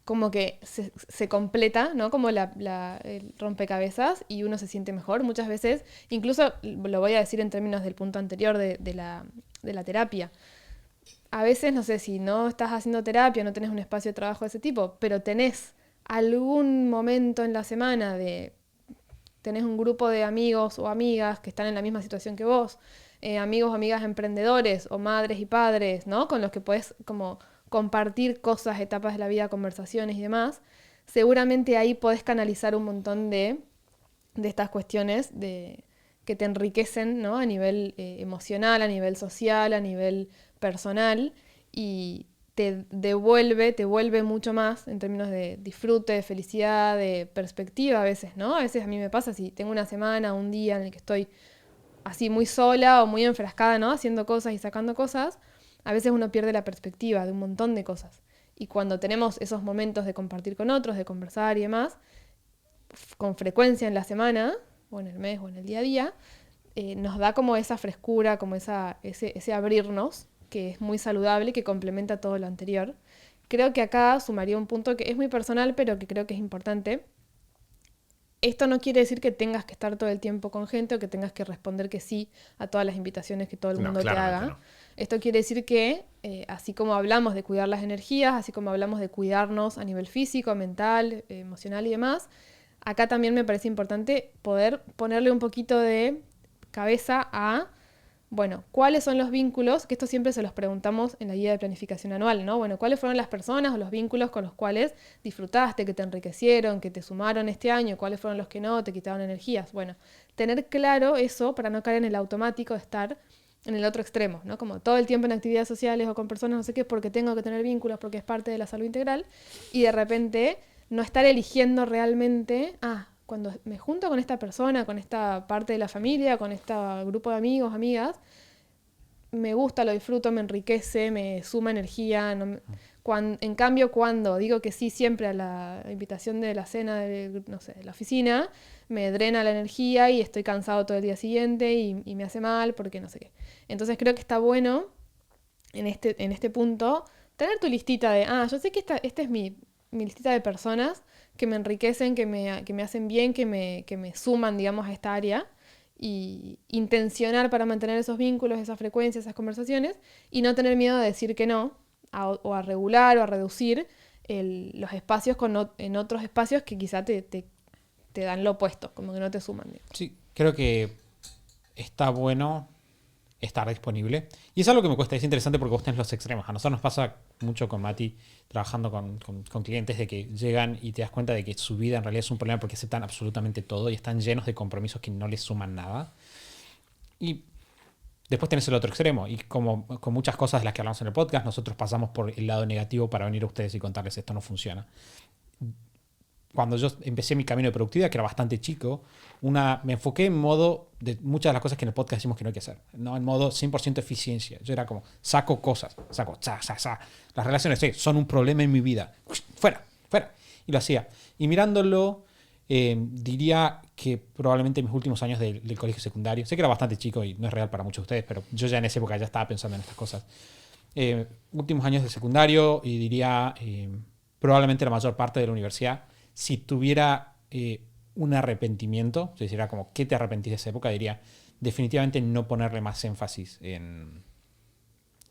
Como que se completa, ¿no? Como el rompecabezas y uno se siente mejor. Muchas veces, incluso lo voy a decir en términos del punto anterior de la terapia. A veces, no sé, si no estás haciendo terapia, no tenés un espacio de trabajo de ese tipo, pero tenés algún momento en la semana tenés un grupo de amigos o amigas que están en la misma situación que vos, amigos o amigas emprendedores o madres y padres, ¿no? Con los que podés como compartir cosas, etapas de la vida, conversaciones y demás, seguramente ahí podés canalizar un montón de estas cuestiones que te enriquecen, ¿no? A nivel emocional, a nivel social, a nivel personal, y te vuelve mucho más en términos de disfrute, de felicidad, de perspectiva a veces, ¿no? A veces a mí me pasa, si tengo una semana, un día en el que estoy así muy sola o muy enfrascada, ¿no? Haciendo cosas y sacando cosas, a veces uno pierde la perspectiva de un montón de cosas. Y cuando tenemos esos momentos de compartir con otros, de conversar y demás, con frecuencia en la semana, o en el mes, o en el día a día, nos da como esa frescura, como ese abrirnos, que es muy saludable y que complementa todo lo anterior. Creo que acá sumaría un punto que es muy personal, pero que creo que es importante. Esto no quiere decir que tengas que estar todo el tiempo con gente o que tengas que responder que sí a todas las invitaciones que todo el mundo te haga. No. Esto quiere decir que, así como hablamos de cuidar las energías, así como hablamos de cuidarnos a nivel físico, mental, emocional y demás, acá también me parece importante poder ponerle un poquito de cabeza a, bueno, ¿cuáles son los vínculos? Que esto siempre se los preguntamos en la guía de planificación anual, ¿no? Bueno, ¿cuáles fueron las personas o los vínculos con los cuales disfrutaste, que te enriquecieron, que te sumaron este año? ¿Cuáles fueron los que no, te quitaron energías? Bueno, tener claro eso para no caer en el automático de estar en el otro extremo, ¿no? Como todo el tiempo en actividades sociales o con personas, no sé qué, porque tengo que tener vínculos, porque es parte de la salud integral, y de repente no estar eligiendo realmente, cuando me junto con esta persona, con esta parte de la familia, con este grupo de amigos, amigas, me gusta, lo disfruto, me enriquece, me suma energía. En cambio, cuando digo que sí siempre a la invitación de la cena de la oficina, me drena la energía y estoy cansado todo el día siguiente y me hace mal porque no sé qué. Entonces creo que está bueno en este punto tener tu listita de, yo sé que esta es mi listita de personas que me enriquecen, que me hacen bien, que me suman, digamos, a esta área, y intencionar para mantener esos vínculos, esas frecuencias, esas conversaciones, y no tener miedo de decir que no, o a regular o a reducir los espacios en otros espacios que quizá te dan lo opuesto, como que no te suman. Digamos. Sí, creo que está bueno estar disponible. Y es algo que me cuesta, es interesante porque vos tenés los extremos. A nosotros nos pasa mucho con Mati, trabajando con clientes, de que llegan y te das cuenta de que su vida en realidad es un problema porque aceptan absolutamente todo y están llenos de compromisos que no les suman nada. Y después tenés el otro extremo. Y como con muchas cosas de las que hablamos en el podcast, nosotros pasamos por el lado negativo para venir a ustedes y contarles esto no funciona. Cuando yo empecé mi camino de productividad, que era bastante chico, me enfoqué en modo de muchas de las cosas que en el podcast decimos que no hay que hacer, ¿no? En modo 100% eficiencia. Yo era como, saco cosas, Las relaciones son un problema en mi vida. Fuera. Y lo hacía. Y mirándolo, diría que probablemente en mis últimos años del colegio secundario, sé que era bastante chico y no es real para muchos de ustedes, pero yo ya en esa época ya estaba pensando en estas cosas. Últimos años de secundario y diría probablemente la mayor parte de la universidad. Si tuviera un arrepentimiento, si era como, ¿qué te arrepentís de esa época? Diría, definitivamente no ponerle más énfasis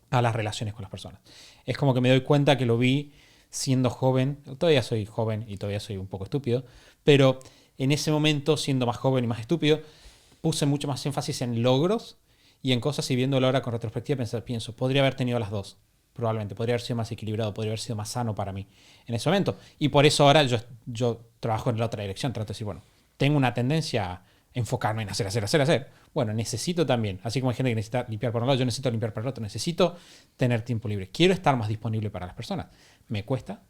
a las relaciones con las personas. Es como que me doy cuenta que lo vi siendo joven, todavía soy joven y todavía soy un poco estúpido, pero en ese momento, siendo más joven y más estúpido, puse mucho más énfasis en logros y en cosas y viéndolo ahora con retrospectiva pienso, podría haber tenido las dos. Probablemente, podría haber sido más equilibrado, podría haber sido más sano para mí en ese momento. Y por eso ahora yo trabajo en la otra dirección, trato de decir, bueno, tengo una tendencia a enfocarme en hacer. Bueno, necesito también, así como hay gente que necesita limpiar por un lado, yo necesito limpiar por el otro, necesito tener tiempo libre. Quiero estar más disponible para las personas. Me cuesta.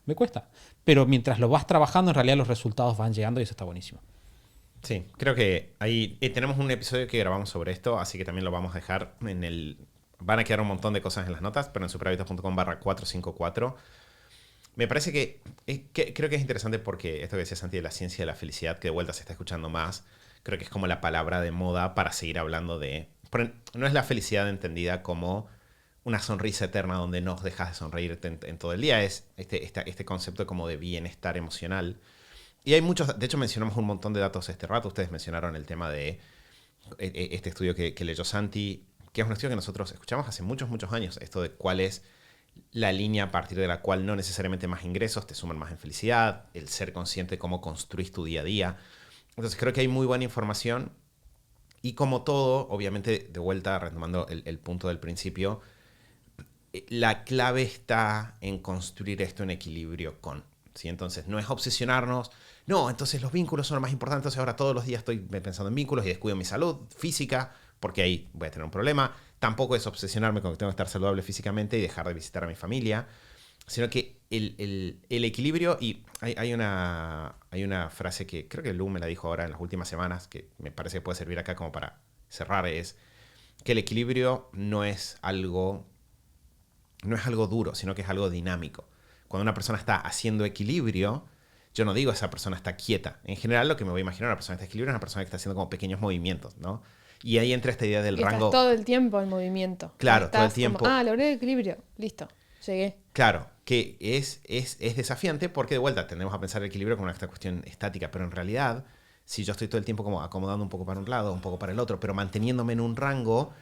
Pero mientras lo vas trabajando, en realidad los resultados van llegando y eso está buenísimo. Sí, creo que ahí tenemos un episodio que grabamos sobre esto, así que también lo vamos a dejar en el... Van a quedar un montón de cosas en las notas, pero en superhábitos.com/454. Me parece que creo que es interesante porque esto que decía Santi de la ciencia de la felicidad, que de vuelta se está escuchando más, creo que es como la palabra de moda para seguir hablando de... No es la felicidad entendida como una sonrisa eterna donde no dejas de sonreír en todo el día, es este concepto como de bienestar emocional. Y hay muchos, de hecho mencionamos un montón de datos este rato, ustedes mencionaron el tema de este estudio que leyó Santi, que es un estudio que nosotros escuchamos hace muchos años, esto de cuál es la línea a partir de la cual no necesariamente más ingresos te suman más en felicidad, el ser consciente de cómo construís tu día a día. Entonces creo que hay muy buena información y como todo, obviamente de vuelta retomando el punto del principio, la clave está en construir esto en equilibrio con, ¿sí? Entonces no es obsesionarnos, no, entonces los vínculos son lo más importante, entonces ahora todos los días estoy pensando en vínculos y descuido mi salud física, porque ahí voy a tener un problema. Tampoco es obsesionarme con que tengo que estar saludable físicamente y dejar de visitar a mi familia, sino que el equilibrio, y hay una frase que creo que Lu me la dijo ahora en las últimas semanas, que me parece que puede servir acá como para cerrar, es que el equilibrio no es algo duro, sino que es algo dinámico. Cuando una persona está haciendo equilibrio, yo no digo esa persona está quieta. En general lo que me voy a imaginar una persona que está equilibrio es una persona que está haciendo como pequeños movimientos, ¿no? Y ahí entra esta idea del rango. Estás todo el tiempo en movimiento. Claro, estás todo el tiempo. Como, logré el equilibrio. Listo, llegué. Claro, que es desafiante porque de vuelta tendemos a pensar el equilibrio como esta cuestión estática, pero en realidad, si yo estoy todo el tiempo como acomodando un poco para un lado, un poco para el otro, pero manteniéndome en un rango,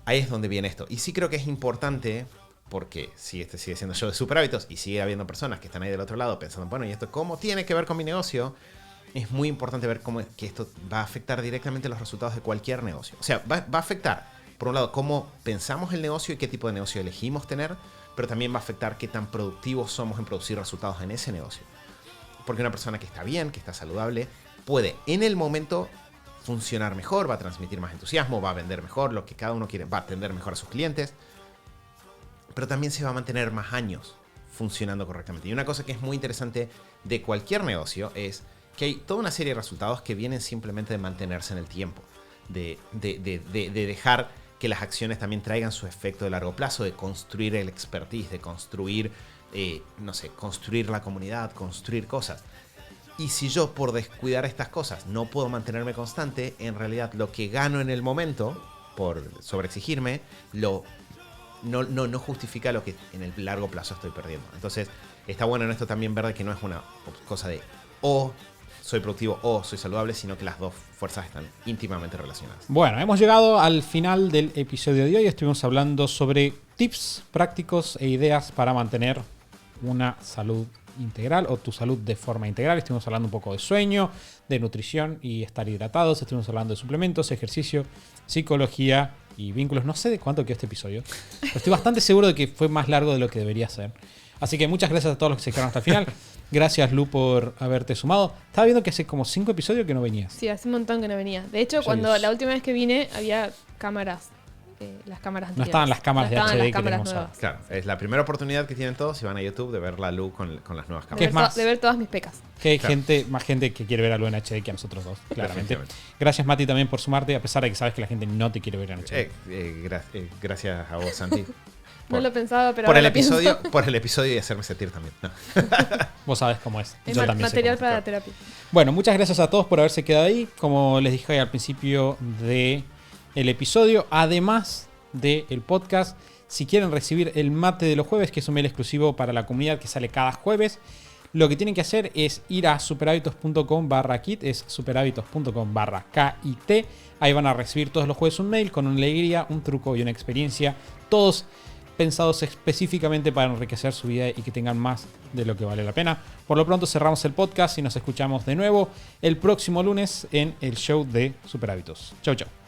ahí es donde viene esto. Y sí creo que es importante, porque si este sigue siendo show de super hábitos y sigue habiendo personas que están ahí del otro lado pensando, bueno, ¿y esto cómo tiene que ver con mi negocio? Es muy importante ver cómo que esto va a afectar directamente los resultados de cualquier negocio. O sea, va a afectar, por un lado, cómo pensamos el negocio y qué tipo de negocio elegimos tener, pero también va a afectar qué tan productivos somos en producir resultados en ese negocio. Porque una persona que está bien, que está saludable, puede en el momento funcionar mejor, va a transmitir más entusiasmo, va a vender mejor lo que cada uno quiere, va a atender mejor a sus clientes, pero también se va a mantener más años funcionando correctamente. Y una cosa que es muy interesante de cualquier negocio es que hay toda una serie de resultados que vienen simplemente de mantenerse en el tiempo, de dejar que las acciones también traigan su efecto de largo plazo, de construir el expertise, de construir, construir la comunidad, construir cosas. Y si yo por descuidar estas cosas no puedo mantenerme constante, en realidad lo que gano en el momento, por sobreexigirme, no justifica lo que en el largo plazo estoy perdiendo. Entonces está bueno en esto también ver que no es una cosa de o soy productivo o soy saludable, sino que las dos fuerzas están íntimamente relacionadas. Bueno, hemos llegado al final del episodio de hoy. Estuvimos hablando sobre tips prácticos e ideas para mantener una salud integral o tu salud de forma integral. Estuvimos hablando un poco de sueño, de nutrición y estar hidratados. Estuvimos hablando de suplementos, ejercicio, psicología y vínculos. No sé de cuánto quedó este episodio, pero estoy bastante seguro de que fue más largo de lo que debería ser. Así que muchas gracias a todos los que se quedaron hasta el final. Gracias, Lu, por haberte sumado. Estaba viendo que hace como 5 episodios que no venías. Sí, hace un montón que no venía. De hecho, cuando la última vez que vine había cámaras. Las cámaras antiguas. No estaban las cámaras de HD que tenemos ahora. Claro, es la primera oportunidad que tienen todos si van a YouTube de ver la Lu con las nuevas cámaras. De ver todas mis pecas. Que hay más gente que quiere ver a Lu en HD que a nosotros dos, claramente. Gracias, Mati, también por sumarte, a pesar de que sabes que la gente no te quiere ver en HD. Gracias a vos, Santi. No lo pensaba, pero por el episodio y hacerme sentir también. No. Vos sabés cómo es. Yo también material para la terapia. Bueno, muchas gracias a todos por haberse quedado ahí. Como les dije al principio del episodio, además del podcast, si quieren recibir el mate de los jueves, que es un mail exclusivo para la comunidad que sale cada jueves, lo que tienen que hacer es ir a superhábitos.com/kit, es superhábitos.com/KIT. Ahí van a recibir todos los jueves un mail con una alegría, un truco y una experiencia, todos pensados específicamente para enriquecer su vida y que tengan más de lo que vale la pena. Por lo pronto cerramos el podcast y nos escuchamos de nuevo el próximo lunes en el show de Super Hábitos. Chau, chau.